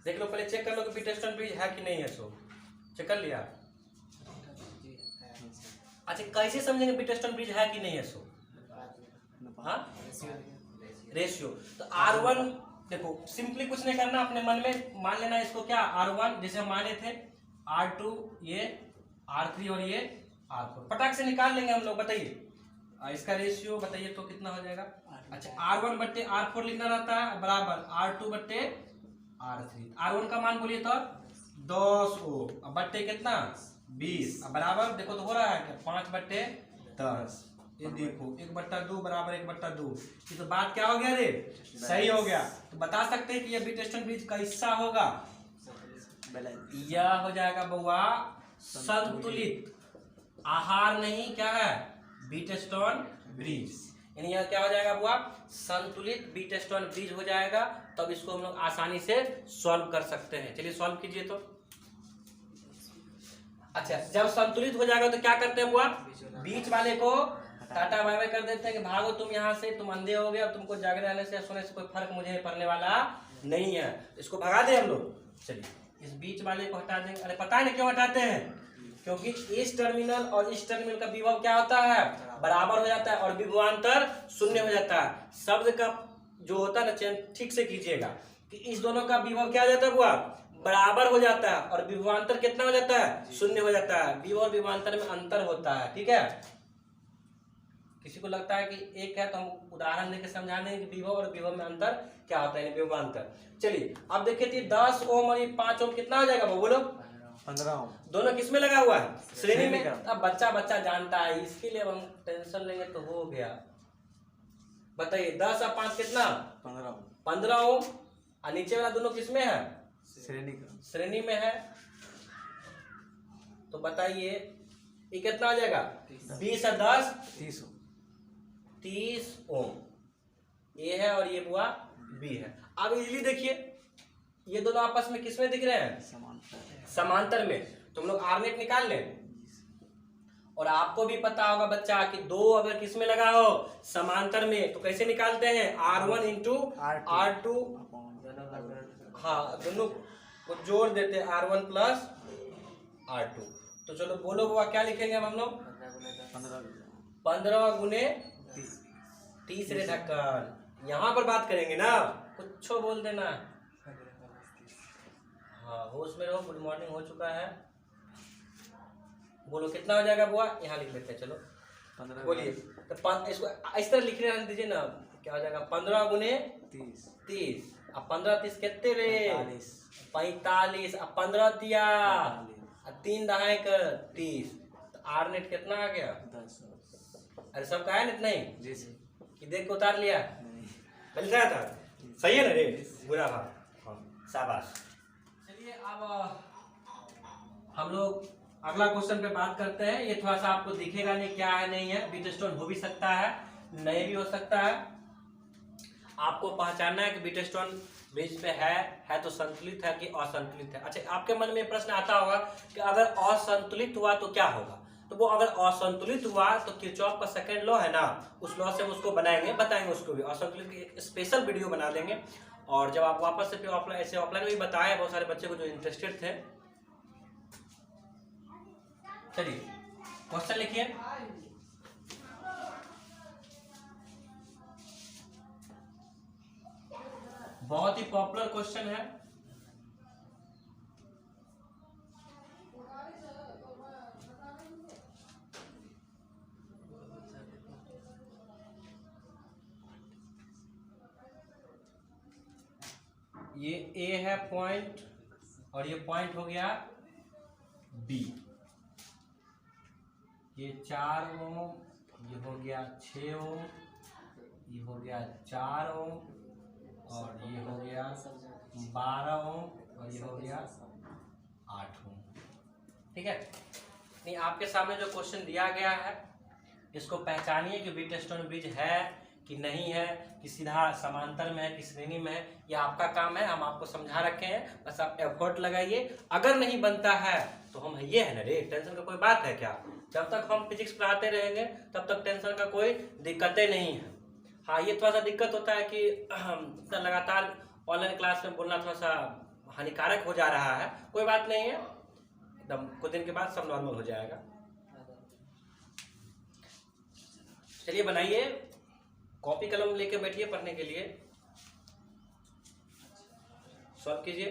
देख लो, पहले चेक कर लो कि पीटरसन ब्रिज है कि नहीं है। सो चेक कर लिया? अच्छा, कैसे समझेंगे पीटरसन ब्रिज है कि नहीं है? सो हाँ रेशियो। तो R1 देखो सिंपली कुछ नहीं करना, अपने मन में मान लेना इसको क्या? R1 जैसे हम माने थे, R2 ये, R3 और ये R4 पटाख से निकाल लेंगे हम लोग। बताइए इसका रेशियो बताइए तो कितना हो जाएगा? अच्छा, R1 बट्टे R4 लिखना रहता है बराबर R2 बट्टे R3। R1 का मान बोलिए तो 10 ओ, अब बट्टे कितना? 20, अब बराबर देखो तो हो रहा है क्या? 5 बट्टे 10। ये देखो 1/2 बराबर 1/2। ये तो बात क्या हो गया रे? सही हो गया। तो बता सकते हैं कि ये पीटरसन ब्रिज का हिस्सा होगा। यह हो जाएगा बउआ संतुलित आहार, नहीं क्या है? बीटस्टोन ब्रिज। यानी यह क्या हो जाएगा बुआ? संतुलित बीटस्टोन ब्रिज हो जाएगा। तब इसको हम लोग आसानी से सॉल्व कर सकते हैं। चलिए सॉल्व कीजिए तो। अच्छा, जब संतुलित हो जाएगा तो क्या करते हैं बुआ? बीच वाले को टाटा बाय बाय कर देते हैं कि भागो तुम यहाँ से, तुम अंधे हो गए, अब तुमको जागने आने से सोने से कोई फर्क मुझे पड़ने वाला नहीं है। इसको भगा दे हम लोग। चलिए इस बीच वाले को हटा देंगे। अरे पता है ना क्यों हटाते हैं? क्योंकि इस टर्मिनल और इस टर्मिनल का विभव क्या होता है? बराबर हो जाता है और विभवांतर 0 हो जाता है। शब्द का जो होता है ना चयन ठीक से कीजिएगा कि इस दोनों का विभव क्या हो जाता है बुआ? बराबर हो जाता है और विभवांतर कितना हो जाता है? 0 हो जाता है। विभव और विभवांतर में अंतर होता है। ठीक है, किसी को लगता है कि एक है तो हम उदाहरण देकर समझा देंगे कि विभव और विभव में अंतर क्या होता है, विभवांतर। चलिए अब देखिए 10 ओम और 5 ओम कितना हो जाएगा बोलो? 15 ओम। दोनों किस में लगा हुआ है? श्रेणी में। अब बच्चा जानता है, इसके लिए हम टेंशन लेंगे तो हो गया। बताइए 10 और 5 कितना? 15 ओम। और नीचे वाला दोनों किस में है? श्रेणी में है। तो बताइए ये कितना आ जाएगा? 20 और 10 30 ओम। ये है और ये बुआ बी है। अब इजीली देखिए ये दोनों आपस में किसमें दिख रहे हैं? समांतर में। तुम लोग आर्नेट निकाल लें। और आपको भी पता होगा बच्चा कि 2 अगर किसमें लगा हो? समांतर में, तो कैसे निकालते हैं? R1 into R2। हाँ, दोनों को जोड़ देते हैं R1 प्लस R2। तो चलो बोलो बुआ क्या लिखेंगे हम लोग? 15 गुने 30 रे ढक्कन। यहाँ पर बात करेंगे ना, कुछ बोल देना। हाँ होश में रहो। गुड मॉर्निंग हो चुका है। बोलो कितना हो जाएगा बुआ? यहाँ लिख लेते हैं, चलो 15 बोलिए। तो इसको इस तरह लिख रहने दीजिए ना। क्या हो जाएगा? 15 गुने 30 30। अब 15 30 कितने रे? 45 45। अब 15 दिया, 45 अब 3 दहाई कर 30। तो आर नेट कितना आ गया? 10। अरे सब का है नेट नहीं जी सर। कि देख के उतार लिया? नहीं। मिल गया था। सही है ना रे? बुरा था। हाँ, शाबाश। चलिए अब हम लोग अगला क्वेश्चन पे बात करते हैं। ये थोड़ा सा आपको दिखेगा नहीं क्या है नहीं है। बीट स्टोन हो भी सकता है, नहीं भी हो सकता है। आपको पहचानना है कि बीट स्टोन ब्रिज पे है तो संतुलित है कि असंतुलित है। अच्छा, आपके मन में प्रश्न आता होगा कि अगर असंतुलित हुआ तो क्या होगा? तो वो अगर असंतुलित हुआ तो किरचॉफ का सेकंड लॉ है ना, उस लॉ से हम उसको बनाएंगे, बताएंगे उसको भी। असंतुलित की एक स्पेशल वीडियो बना देंगे। और जब आप वापस से फिर ऑफलाइन, ऐसे ऑफलाइन में भी बताया बहुत सारे बच्चे को जो इंटरेस्टेड थे। चलिए क्वेश्चन लिखिए। बहुत ही पॉपुलर क्वेश्चन है। ये ए है पॉइंट और ये पॉइंट हो गया बी। ये 4 ओम, ये हो गया 6 ओम, ये हो गया 4 ओम, और ये हो गया 12 ओम, और ये हो गया 8 ओम। ठीक है। नहीं, आपके सामने जो क्वेश्चन दिया गया है इसको पहचानिए कि बीट स्टोन ब्रिज है कि नहीं है, कि सीधा समांतर में है कि श्रेणी में है। ये आपका काम है, हम आपको समझा रखे हैं, बस आप एफर्ट लगाइए। अगर नहीं बनता है तो हम ये है ना रे, टेंशन का कोई बात है क्या? जब तक हम फिजिक्स पढ़ाते रहेंगे तब तक टेंशन का कोई दिक्कतें नहीं है। हाँ, ये थोड़ा सा दिक्कत होता है कि इतना लगातार ऑनलाइन क्लास में बोलना थोड़ा सा हानिकारक हो जा रहा है। कोई बात नहीं है, एकदम कुछ दिन के बाद सब नॉर्मल हो जाएगा। चलिए बनाइए, कॉपी कलम लेके बैठिए पढ़ने के लिए, सॉल्व कीजिए।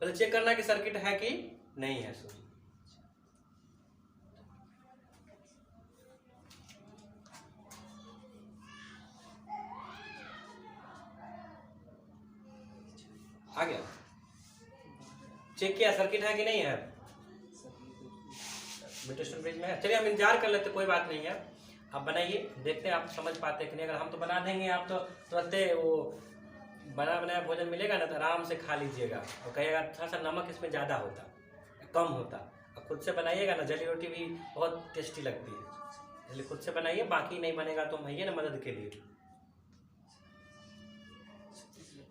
पहले चेक करना कि सर्किट है कि नहीं है। सो आ गया? चेक किया सर्किट है कि नहीं है? बीट स्टोन ब्रिज में है। चलिए हम इंतजार कर लेते, कोई बात नहीं है। आप बनाइए, देखते हैं आप समझ पाते कि नहीं। अगर हम तो बना देंगे, आप तो तुरंत वो बना बनाया भोजन मिलेगा ना तो आराम से खा लीजिएगा और कहिएगा थोड़ा सा नमक इसमें ज़्यादा होता, कम होता। और खुद से बनाइएगा ना, जली रोटी भी बहुत टेस्टी लगती है, इसलिए खुद से बनाइए। बाकी नहीं बनेगा तो हम आइए ना मदद के लिए।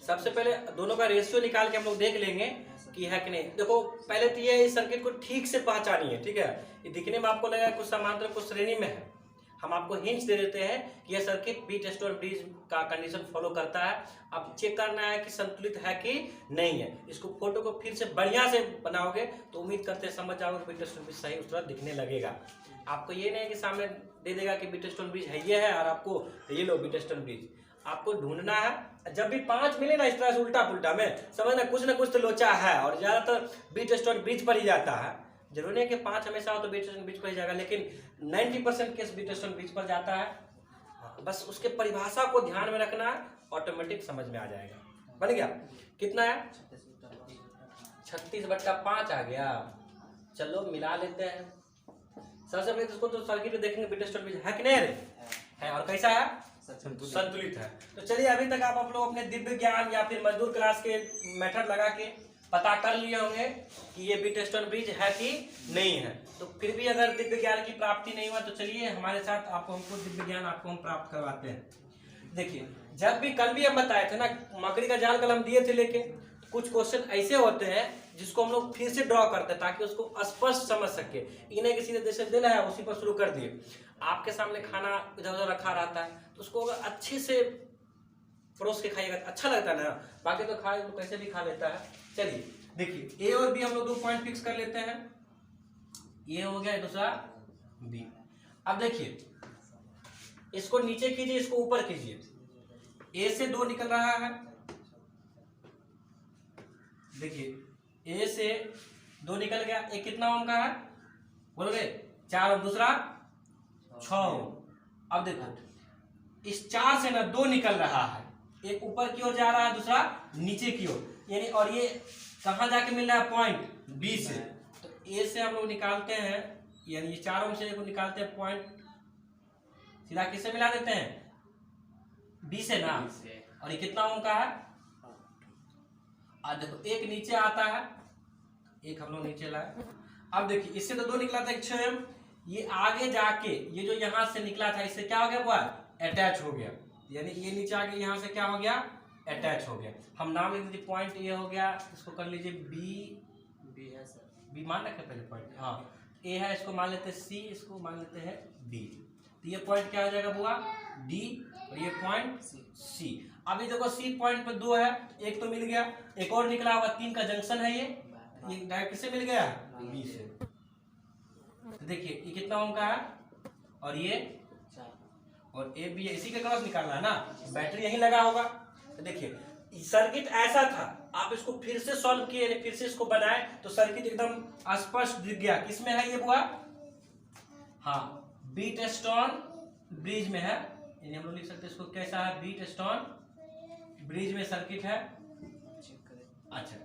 सबसे पहले दोनों का रेशियो निकाल के हम लोग देख लेंगे कि है कि नहीं। देखो पहले तो ये इस सर्किट को ठीक से पहचानिए, ठीक है। ये दिखने में आपको लगेगा कुछ समांतर कुछ श्रेणी में है। हम आपको हिंट्स दे देते हैं कि यह सर्किट बीट स्टोन ब्रिज का कंडीशन फॉलो करता है। अब चेक करना है कि संतुलित है कि नहीं है। इसको फोटो को फिर से बढ़िया से बनाओगे तो उम्मीद करते हैं समझ जाओगे बीट स्टोन ब्रिज सही उस तरह दिखने लगेगा। आपको ये नहीं कि सामने दे देगा कि बीट स्टोन ब्रिज है ये है और आपको ये लो बीट स्टोन ब्रिज। आपको ढूंढना है। जब भी 5 मिले ना इस तरह से उल्टा पुल्टा में, समझना कुछ ना कुछ तो लोचा है। और ज्यादातर बीट स्टोन ब्रिज पर ही जाता है। जरूरी नहीं कि 5 हमेशा हो तो बीट स्टोन ब्रिज पर ही जाएगा, लेकिन 90% केस बीट स्टोन ब्रिज पर जाता है। बस उसके परिभाषा को ध्यान में रखना है, ऑटोमेटिक समझ में आ जाएगा। बन गया? कितना है? 36/5 आ गया। चलो मिला लेते हैं। सबसे पहले इसको तो सर्किट देखेंगे बीट स्टोन ब्रिज है कि नहीं है, और कैसा है? संतुलित है। तो चलिए अभी तक आप लोग अपने दिव्य ज्ञान या फिर मजदूर क्लास के मेथड लगा के पता कर लिए होंगे कि ये बीट स्टोन ब्रिज है कि नहीं है। तो फिर भी अगर दिव्य ज्ञान की प्राप्ति नहीं हुआ तो चलिए हमारे साथ आपको हमको दिव्य ज्ञान आपको हम प्राप्त करवाते हैं। देखिए, जब भी कल भी हम बताए थे ना, मकड़ी का जाल कल हम दिए थे लेके, कुछ क्वेश्चन ऐसे होते हैं जिसको हम लोग फिर से ड्रॉ करते हैं ताकि उसको स्पष्ट समझ सके। इन्हें किसी ने जैसे देना है उसी पर शुरू कर दिए। आपके सामने खाना इधर उधर रखा रहता है तो उसको अगर अच्छे से परोस के खाइएगा अच्छा लगता है ना। बाकी तो खाए तो कैसे भी खा लेता है। चलिए देखिए, ए और बी हम लोग 2 पॉइंट फिक्स कर लेते हैं। ये हो गया, दूसरा बी। अब देखिए इसको नीचे कीजिए, इसको ऊपर कीजिए। ए से 2 निकल रहा है, देखिए ए से 2 निकल गया, एक कितना ओम का है बोल गए 4 ओम, दूसरा 6 ओम। अब देखो इस 4 से ना 2 निकल रहा है, एक ऊपर की ओर जा रहा है, दूसरा नीचे की ओर, यानी और ये कहाँ जाके मिल रहा है पॉइंट बी से। तो ए से हम लोग निकालते हैं, यानी ये 4 ओम से को निकालते हैं पॉइंट, सीधा किससे मिला देते हैं बी से ना, और ये कितना ओम का है। अब देखो एक नीचे आता है, एक हम लोग नीचे लाए। अब देखिए इससे तो 2 निकला था, एक 6 ओम, ये आगे जाके ये जो यहाँ से निकला था इससे क्या हो गया हुआ अटैच हो गया, यानी ये नीचे आके यहाँ से क्या हो गया अटैच हो गया। हम नाम लिख दीजिए पॉइंट ये हो गया, इसको कर लीजिए बी है सर, बी मान रखे पहले पॉइंट, हाँ ए है, इसको मान लेते हैं सी, इसको मान लेते हैं बी। तो ये पॉइंट क्या हो जाएगा बुआ डी, और ये पॉइंट सी। अभी देखो सी पॉइंट पे 2 है, एक तो मिल गया, एक और निकला हुआ 3 का जंक्शन है, ये डायरेक्ट किससे मिल गया बी से। तो देखिए ये कितना ओम का है, और ये और ए बी इसी के क्रॉस निकालना है ना, बैटरी यहीं लगा होगा। तो देखिए सर्किट ऐसा था, आप इसको फिर से सॉल्व किए, फिर से इसको बनाए तो सर्किट एकदम स्पष्ट दिख गया। किसमें है ये बुआ, हाँ बीटस्टोन ब्रिज में है, यानी हम लोग लिख सकते हैं इसको कैसा है, बीटस्टोन ब्रिज में सर्किट है। अच्छा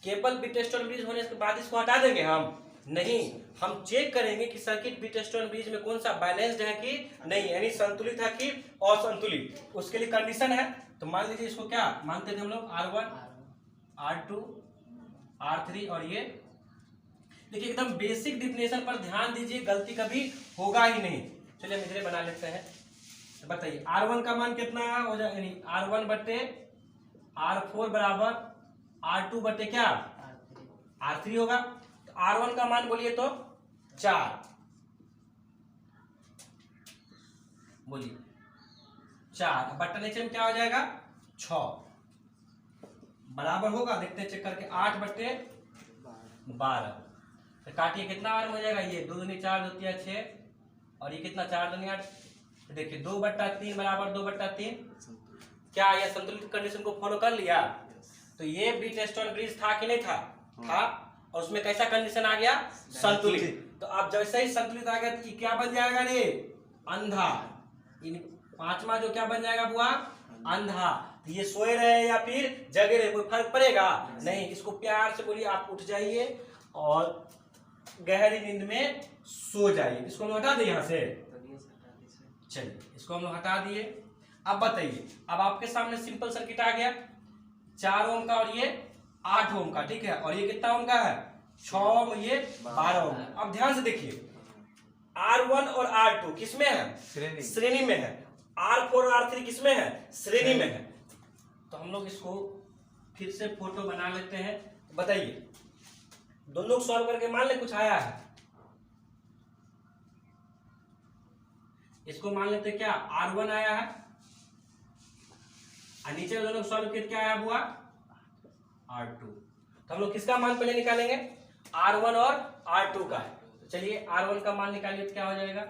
केवल बीटस्टोन ब्रिज होने के बाद इसको हटा देंगे हम नहीं, हम चेक करेंगे कि सर्किट बीटस्टोन ब्रिज में कौन सा बैलेंस्ड है कि नहीं, यानी संतुलित है कि असंतुलित, उसके लिए कंडीशन है। तो मान लीजिए इसको क्या मानते थे हम लोग R1 R2 R3, और ये देखिए एकदम बेसिक डिफिनेशन पर ध्यान दीजिए, गलती कभी होगा ही नहीं। चलिए हम इधर बना लेते हैं। तो बताइए R1 का मान कितना हो जाए, यानी R1 बटे R4 बराबर R2 बटे क्या R3 होगा। तो R1 का मान बोलिए तो 4, बोलिए 4 बट्टा नीचे में क्या हो जाएगा 6 बराबर होगा, देखते हैं चेक करके 8 बट्टे 12। तो काटिए कितना बार हो जाएगा, ये 2 दूनी 4 2 3 6, और ये कितना 4 दूनी 8। तो देखिए 2/3 बराबर 2/3, क्या यह संतुलित कंडीशन को फॉलो कर लिया। तो ये बीटस्टोन ब्रिज था कि नहीं था, था, और उसमें कैसा कंडीशन आ गया संतुलित। तो अब जैसे ही संतुलित आ गया तो क्या बन जाएगा रे अंधा, इन 5वां जो क्या बन जाएगा बुआ अंधा। तो ये सोए रहे या फिर जगे रहे कोई फर्क पड़ेगा नहीं, इसको प्यार से बोलिए आप उठ जाइए और गहरी नींद में सो जाइए। इसको हम हटा दें यहाँ से, चलिए इसको हम लोग हटा दिए। अब बताइए, अब आपके सामने सिंपल सर्किट आ गया 4 ओम का और ये 8 ओम का, ठीक है, और ये कितना ओम का है 6 ओम, ये 12 ओम। अब ध्यान से देखिए R1 और R2 किसमें है श्रेणी में है, R4 और R3 किसमें है श्रेणी में है। तो हम लोग इसको फिर से फोटो बना लेते हैं। बताइए दोनों सॉल्व करके मान ले कुछ आया है, इसको मान लेते क्या R1 आया है, और नीचे दोनों सॉल्व किया क्या आया हुआ R2। तो हम लोग किसका मान पहले निकालेंगे R1 और R2 का। चलिए R1 का मान निकालिए तो क्या हो जाएगा।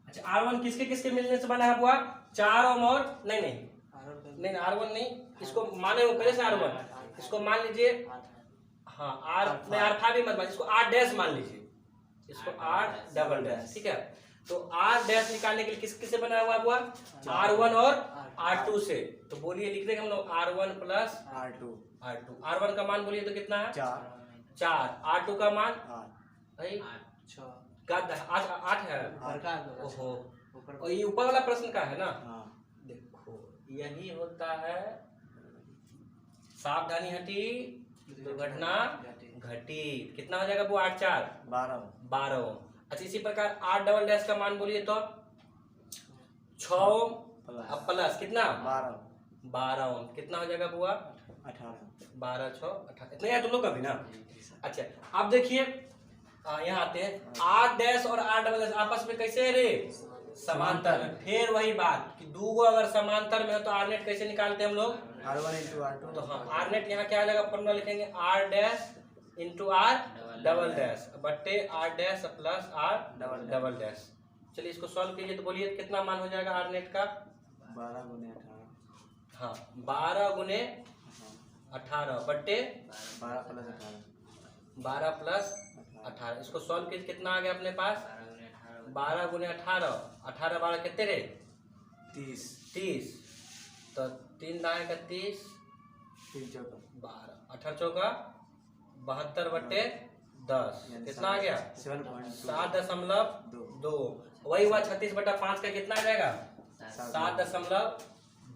अच्छा R1 किसके किसके मिलने से बना है हुआ 4 ओम और नहीं R1 नहीं, इसको माने वो पहले से R1, इसको मान लीजिए हाँ R5 भी मत, इसको R डैश मान लीजिए, इसको R डबल डैश, ठीक है। तो R डैश निकालने के लिए किस किससे बना हुआ R1 और R2 से। तो बोलिए लिख देंगे हम लोग R1 प्लस R2। R1 का मान बोलिए तो कितना है 4, R2 का मान 8 है। ओहो, और ये ऊपर वाला प्रश्न का है ना, देखो यही होता है, सावधानी हटी दुर्घटना घटी। कितना हो जाएगा वो 8 4 12 ओम। अच्छा इसी प्रकार R डबल डैश का मान बोलिए तो 6 ओम प्लस कितना 12 ओम, कितना हो जाएगा बुआ 12 6 18, इतना यार तुम लोग का भी ना। अच्छा अब देखिए यहाँ आते हैं R डैश और R डबल डैश आपस में कैसे है रे समांतर में। फिर वही बात कि दो अगर समांतर में हो तो R नेट कैसे निकालते हैं हम लोग R1 into R2। तो हाँ R नेट यहाँ क्या आएगा फॉर्मूला लिखेंगे R dash into R double dash बट्टे R dash plus R double dash. चलिए इसको सॉल्व कीजिए तो बोलिए कितना मान हो जाएगा R नेट का 12 गुने 18। हाँ 12 गुने 18 बट्टे 12 12 प्लस 18 प्लस 18। इसको सॉल्व कीजिए, कितना आ गया अपने पास? 12 गुने 18, 18 12 कितने रे? 30 30। तो 3 दाएं का 30, 3 चौका 12, 18 चौका 72 बट्टे 10, कितना आ गया? 7.2। वही हुआ 36 बटा 5 का कितना आ जाएगा? 7.2।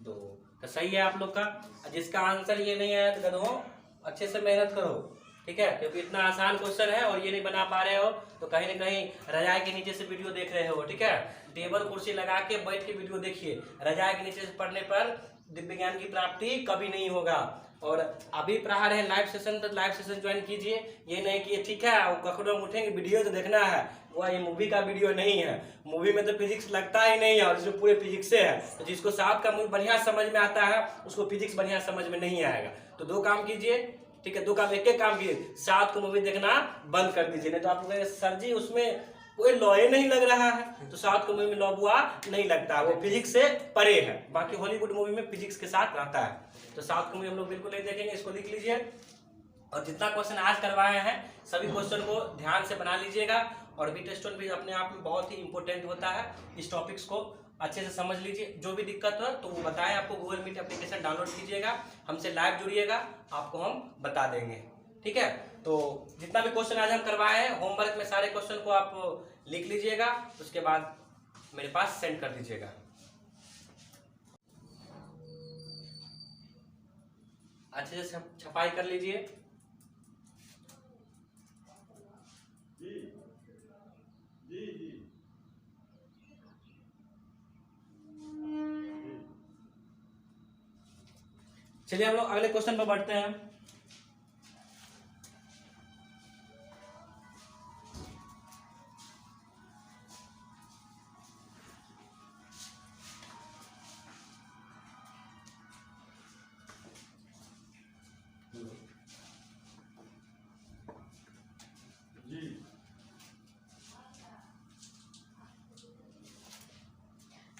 तो सही है आप लोग का। जिसका आंसर ये नहीं आया तो गधों अच्छे से मेहनत करो, ठीक है, क्योंकि इतना आसान क्वेश्चन है और ये नहीं बना पा रहे हो तो कहीं ना कहीं रजाई के नीचे से वीडियो देख रहे हो, ठीक है। टेबल कुर्सी लगा के बैठ के वीडियो देखिए, रजाई के नीचे से पढ़ने पर दिव्य ज्ञान की प्राप्ति कभी नहीं होगा। और अभी पढ़ा रहे लाइव सेशन, तो लाइव सेशन ज्वाइन कीजिए। ये नहीं कि ठीक है वो कखड़ों उठेंगे वीडियो तो देखना है, वह ये मूवी का वीडियो नहीं है। मूवी में तो फिजिक्स लगता ही नहीं है और इसमें पूरे फिजिक्स से है। तो जिसको साहब का मूवी बढ़िया समझ में आता है उसको फिजिक्स बढ़िया समझ में नहीं आएगा। तो दो काम कीजिए, ठीक है, दो काम, एक काम कीजिए, साथ को मूवी देखना बंद कर दीजिए। नहीं तो आप लोग सर जी उसमें कोई लॉ ही नहीं लग रहा है, तो साउथ को मूवी में लॉ बुआ नहीं लगता, वो फिजिक्स से परे है। बाकी हॉलीवुड मूवी में फिजिक्स के साथ रहता है। तो साउथ को मूवी हम लोग बिल्कुल नहीं देखेंगे, इसको लिख लीजिए। और जितना क्वेश्चन आज करवाए हैं सभी क्वेश्चन को ध्यान से बना लीजिएगा। और बीटेस्टोन भी अपने आप में बहुत ही इंपॉर्टेंट होता है, इस टॉपिक्स को अच्छे से समझ लीजिए। जो भी दिक्कत हो तो वो बताएं, आपको गूगल मीट एप्लीकेशन डाउनलोड कीजिएगा, हमसे लाइव जुड़िएगा, आपको हम बता देंगे, ठीक है। तो जितना भी क्वेश्चन आज हम करवाए हैं होमवर्क में सारे क्वेश्चन को आप लिख लीजिएगा, उसके बाद मेरे पास सेंड कर दीजिएगा। अच्छे से छपाई कर लीजिए। चलिए हम लोग अगले क्वेश्चन पर बढ़ते हैं।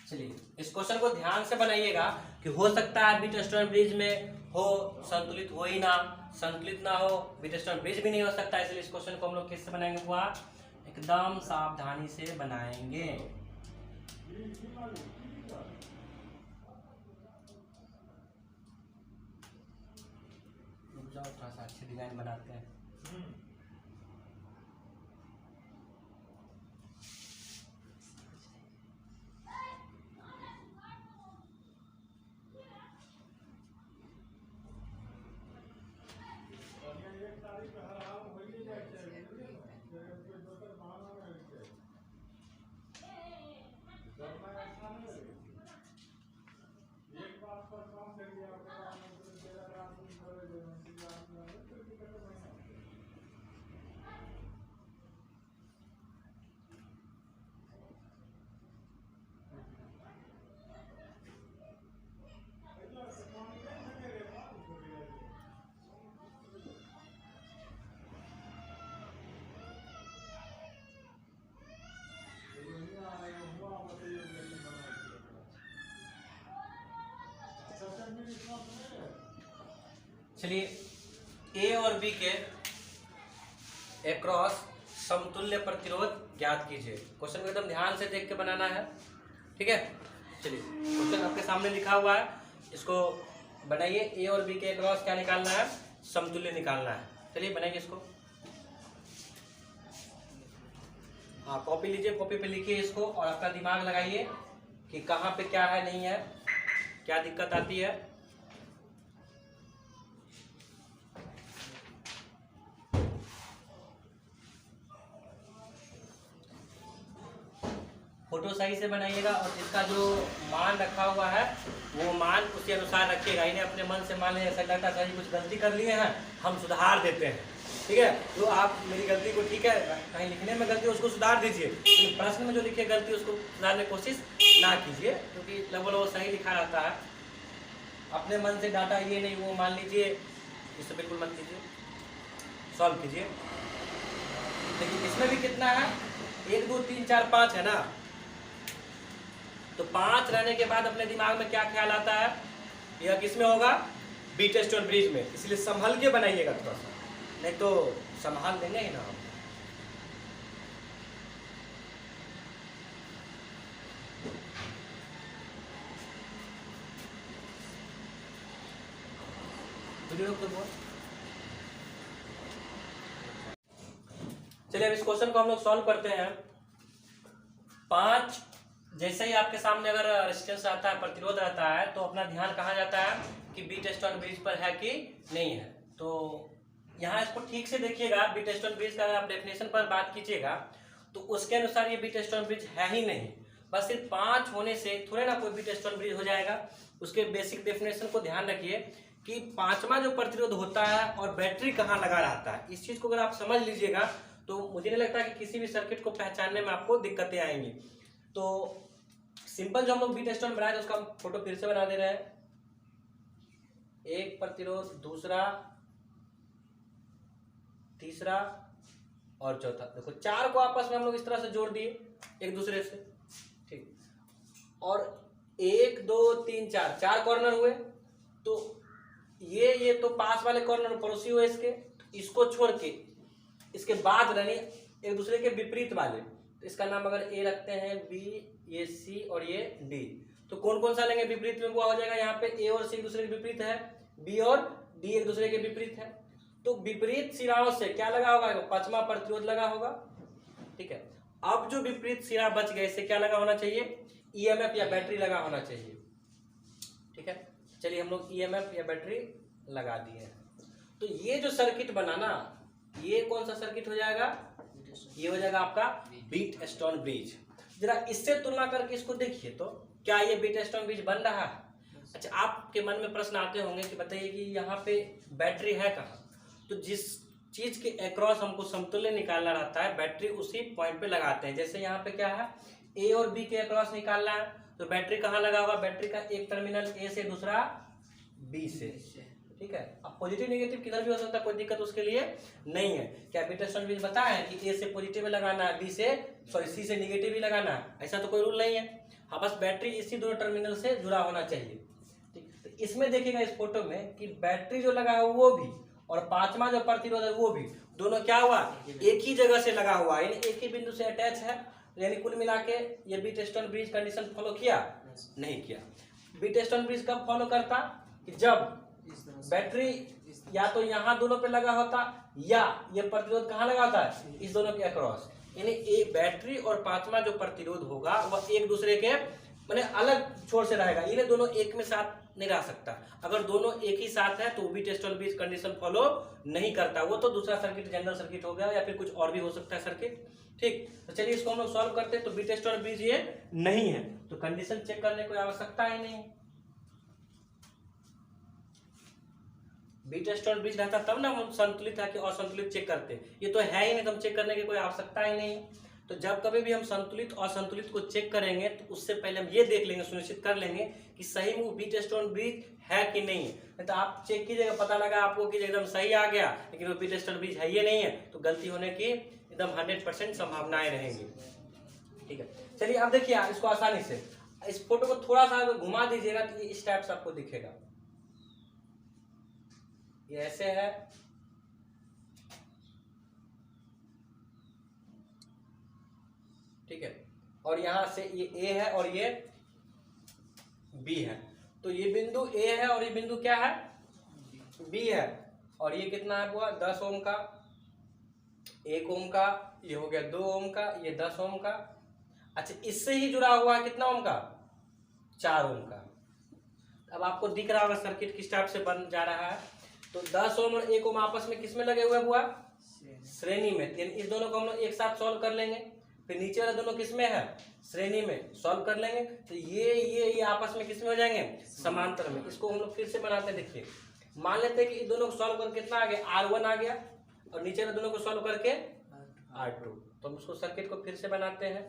चलिए इस क्वेश्चन को ध्यान से बनाइएगा कि हो सकता है बीटस्टोन ब्रिज में हो संतुलित हो ही ना, संतुलित ना हो, बीटस्टोन ब्रिज भी नहीं हो सकता। इसलिए इस क्वेश्चन को हम लोग किससे बनाएंगे हुआ, एकदम सावधानी से बनाएंगे। रुक जाओ, थोड़ा सा अच्छे डिजाइन बनाते हैं। चलिए ए और बी के एक्रॉस समतुल्य प्रतिरोध ज्ञात कीजिए। क्वेश्चन को एकदम ध्यान से देख के बनाना है, ठीक है। चलिए क्वेश्चन आपके सामने लिखा हुआ है, इसको बनाइए। ए और बी के एक्रॉस क्या निकालना है, समतुल्य निकालना है। चलिए बनाइए इसको। हाँ कॉपी लीजिए, कॉपी पे लिखिए इसको और आपका दिमाग लगाइए कि कहाँ पे क्या है, नहीं है, क्या दिक्कत आती है। फोटो सही से बनाइएगा और इसका जो मान रखा हुआ है वो मान उसी अनुसार रखिएगा। इन्हें अपने मन से मान लें ऐसा लगता है कुछ गलती कर लिए हैं, हम सुधार देते हैं, ठीक है। तो आप मेरी गलती को, ठीक है, कहीं लिखने में गलती उसको सुधार दीजिए, लेकिन प्रश्न में जो लिखे गलती उसको सुधारने की कोशिश ना कीजिए, क्योंकि लगभग वो सही लिखा रहता है। अपने मन से डाटा ये नहीं वो मान लीजिए, इससे बिल्कुल मत कीजिए, सॉल्व कीजिए। लेकिन इसमें भी कितना है, 1 2 3 4 5 है ना, तो 5 रहने के बाद अपने दिमाग में क्या ख्याल आता है, यह किस में होगा, बीट स्टोन ब्रिज में, इसलिए संभल के बनाइएगा थोड़ा सा, नहीं तो संभाल देंगे ही ना हम। चलिए अब इस क्वेश्चन को हम लोग सॉल्व करते हैं। 5 जैसे ही आपके सामने अगर रेजिस्टेंस आता है, प्रतिरोध रहता है, तो अपना ध्यान कहाँ जाता है कि बीट स्टोन ब्रिज पर है कि नहीं है। तो यहाँ इसको ठीक से देखिएगा, बीट स्टोन ब्रिज का अगर आप डेफिनेशन पर बात कीजिएगा तो उसके अनुसार ये बीट स्टोन ब्रिज है ही नहीं। बस सिर्फ 5 होने से थोड़े ना कोई बीट स्टोन ब्रिज हो जाएगा। उसके बेसिक डेफिनेशन को ध्यान रखिए कि 5वां जो प्रतिरोध होता है और बैटरी कहाँ लगा रहता है, इस चीज को अगर आप समझ लीजिएगा तो मुझे नहीं लगता कि किसी भी सर्किट को पहचानने में आपको दिक्कतें आएंगी। तो सिंपल जो हम लोग बीट स्टोन बनाए उसका हम फोटो फिर से बना दे रहे हैं। एक प्रतिरोध, दूसरा, तीसरा और चौथा। देखो 4 को आपस में हम लोग इस तरह से जोड़ दिए एक दूसरे से, ठीक। और 1 2 3 4 कॉर्नर हुए, तो ये तो पास वाले कॉर्नर पड़ोसी हुए इसको छोड़ के इसके बाद रहने एक दूसरे के विपरीत वाले, तो इसका नाम अगर ए रखते हैं, बी, ये सी और ये डी, तो कौन कौन सा लेंगे विपरीत में, वो हो जाएगा यहाँ पे ए और सी एक दूसरे के विपरीत है, बी और डी एक दूसरे के विपरीत है। तो विपरीत सिराओं से क्या लगा होगा, 5वां प्रतिरोध लगा होगा, ठीक है। अब जो विपरीत सिरा बच गए, इससे क्या लगा होना चाहिए, ईएमएफ या बैटरी लगा होना चाहिए, ठीक है। चलिए हम लोग ईएमएफ या बैटरी लगा दिए। तो ये जो सर्किट बना ना, ये कौन सा सर्किट हो जाएगा, ये हो जाएगा आपका बीट स्टोन ब्रिज। जरा इससे तुलना करके इसको देखिए तो क्या ये बीट स्टोन ब्रिज बन रहा है। अच्छा, आपके मन में प्रश्न आते होंगे कि बताइए कि यहाँ पे बैटरी है कहाँ। तो जिस चीज के अक्रॉस हमको समतुल्य निकालना रहता है, बैटरी उसी पॉइंट पे लगाते हैं। जैसे यहाँ पे क्या है, ए और बी के अक्रॉस निकालना है, तो बैटरी कहाँ लगा हुआ, बैटरी का एक टर्मिनल ए से, दूसरा बी से, ठीक है। अब पॉजिटिव नेगेटिव किधर भी हो सकता है, कोई दिक्कत उसके लिए नहीं है। क्या बीट स्टोन ब्रिज बताया है कि ए से पॉजिटिव लगाना है, सी से नेगेटिव भी लगाना है, ऐसा तो कोई रूल नहीं है। हाँ, बस बैटरी इसी दोनों टर्मिनल से जुड़ा होना चाहिए, ठीक। तो इसमें देखिएगा इस फोटो में कि बैटरी जो लगा है वो भी और 5वां जो प्रतिरोध है वो भी, दोनों क्या हुआ, एक ही जगह से लगा हुआ, यानी एक ही बिंदु से अटैच है। यानी कुल मिला के ये Wheatstone bridge condition follow किया नहीं किया। बीट स्टोन ब्रिज कब फॉलो करता, कि जब बैटरी या तो यहाँ दोनों पे लगा होता या ये प्रतिरोध कहाँ लगा होता है, इस दोनों के अक्रॉस। यानी एक बैटरी और 5वां जो प्रतिरोध होगा वह एक दूसरे के माने अलग छोर से रहेगा, ये दोनों एक में साथ नहीं रह सकता। अगर दोनों एक ही साथ है तो Wheatstone bridge condition follow नहीं करता, वो तो दूसरा सर्किट जनरल सर्किट हो गया या फिर कुछ और भी हो सकता है सर्किट, ठीक। तो चलिए इसको हम लोग सॉल्व करते हैं। तो बीट स्टोन ब्रिज ये नहीं है, तो कंडीशन चेक करने की आवश्यकता ही नहीं। बीट स्टोन ब्रिज रहता तब ना हम संतुलित है कि असंतुलित चेक करते, ये तो है ही नहीं, तो हम चेक करने की कोई आवश्यकता ही नहीं। तो जब कभी भी हम संतुलित और असंतुलित को चेक करेंगे तो उससे पहले हम ये देख लेंगे, सुनिश्चित कर लेंगे कि सही में वो बीट स्टोन ब्रिज है कि नहीं है। तो आप चेक कीजिएगा, पता लगा आपको कि एकदम सही आ गया लेकिन वो बीट स्टोन ब्रिज है ये नहीं है, तो गलती होने की एकदम 100% संभावनाएं रहेंगी, ठीक है। चलिए अब देखिए इसको आसानी से, इस फोटो को थोड़ा सा घुमा दीजिएगा तो ये इस टाइप से आपको दिखेगा। ये ऐसे है, ठीक है, और यहां से ये ए है और ये बी है। तो ये बिंदु ए है और ये बिंदु क्या है, बी है। और ये कितना है हुआ, 10 ओम का, 1 ओम का, ये हो गया 2 ओम का, ये 10 ओम का। अच्छा, इससे ही जुड़ा हुआ है कितना ओम का, 4 ओम का। अब आपको दिख रहा होगा सर्किट किस टाइप से बन जा रहा है। तो 10 ओम और 1 ओम आपस में किस में लगे हुए हुआ, श्रेणी में। यानी इस दोनों को हम लोग एक साथ सॉल्व कर लेंगे, फिर नीचे वाले दोनों किस में है, श्रेणी में, सॉल्व कर लेंगे। तो ये आपस में किस में हो जाएंगे, समांतर में। इसको हम लोग फिर से बनाते हैं। देखिए मान लेते हैं कि इन दोनों को सॉल्व करके कितना आ गया, R1 आ गया, और नीचे वाले दोनों को सॉल्व करके R2। तो हम उसको सर्किट को फिर से बनाते हैं।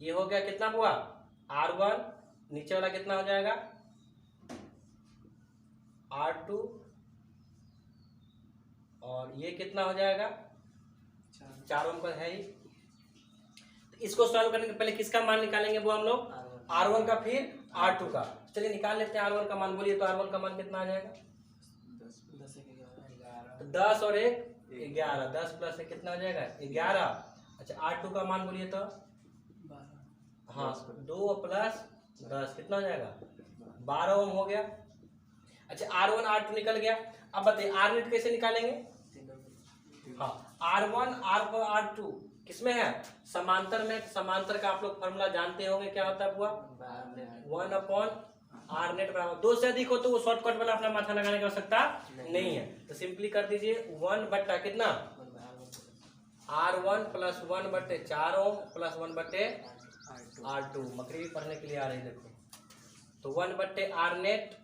ये हो गया कितना हुआ, R1, नीचे वाला कितना हो जाएगा, R2, और ये कितना हो जाएगा, 4 ओम का है ही। तो इसको सॉल्व करने के पहले किसका मान निकालेंगे, वो हम लोग R1 का फिर R2 का। चलिए निकाल लेते हैं R1 का मान, बोलिए तो R1 का मान कितना आ जाएगा? 10 और 1 11, 10 प्लस 1 कितना आ जाएगा? 11। अच्छा R2 का मान बोलिए तो? हाँ 2 प्लस 10 कितना हो जाएगा? 12 ओम हो गया। अच्छा R1 R2 निकल गया। अब बताइए R नेट कैसे निकालेंगे? हाँ R1 R2 किसमें है? समांतर में। समांतर का आप लोग फॉर्मूला जानते होंगे, क्या होता है बुआ? 1/R नेट बराबर 2 से अधिक हो तो वो शॉर्टकट वाला अपना माथा लगाने की आवश्यकता नहीं है, तो सिंपली कर दीजिए 1 बट्टा कितना? R1 plus 1/4 ohm plus 1/R2। मकरी भी पढ़ने के लिए आ रही देखो, तो 1/R नेट।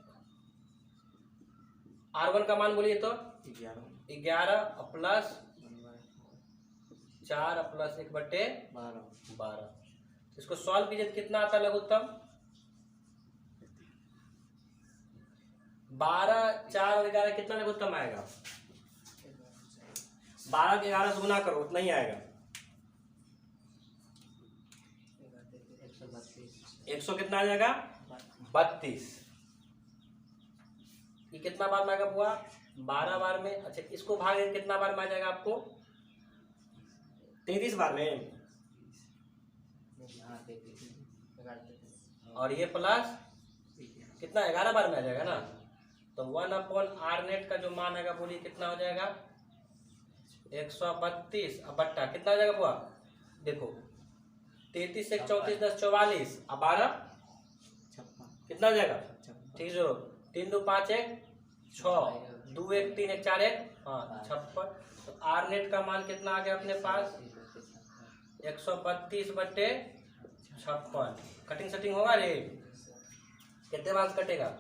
R1 का मान बोलिए तो? 11 प्लस 4 प्लस 1/12। इसको सॉल्व कीजिए तो कितना आता है लघुत्तम? 12 4 और 11 कितना लघुत्तम आएगा? 12 के 11 से गुना करो उतना ही आएगा। 100 कितना आ जाएगा? 32। ये कितना बार में आएगा बुआ? 12 बार में। अच्छा इसको भाग कितना बार में आ जाएगा आपको? 33 बार में। और ये प्लस कितना 11 बार में आ जाएगा ना, तो 1/R नेट का जो मान आएगा बोलिए कितना हो जाएगा? 132 अब बट्टा कितना हो जाएगा बुआ? देखो 33 1 34 10 44 अब 12 कितना हो जाएगा? 60 3 2 5 1 6 2 1 3 1 4 1 हाँ 56। तो R नेट का मान कितना आ गया अपने पास? 132/56। कटिंग सेटिंग होगा रे? कितने मार्क्स कटेगा?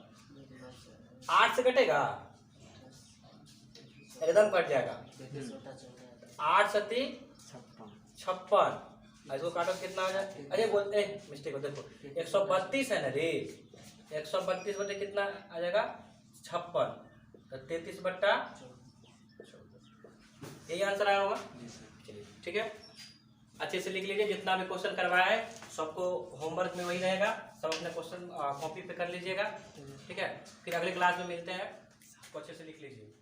8 से कटेगा, एकदम कट जाएगा। 8 सती 56। इसको काटो कितना हो जाए? अरे बोलते मिस्टेक हो, देखो 132 है ना रे, 132 बटे कितना आ जाएगा? 56। तो 33/14। यही आंसर आया होगा। चलिए ठीक है, अच्छे से लिख लीजिए। जितना भी क्वेश्चन करवाया है सबको होमवर्क में वही रहेगा, सब अपने क्वेश्चन कॉपी पे कर लीजिएगा। ठीक है, फिर अगले क्लास में मिलते हैं, अच्छे से लिख लीजिए।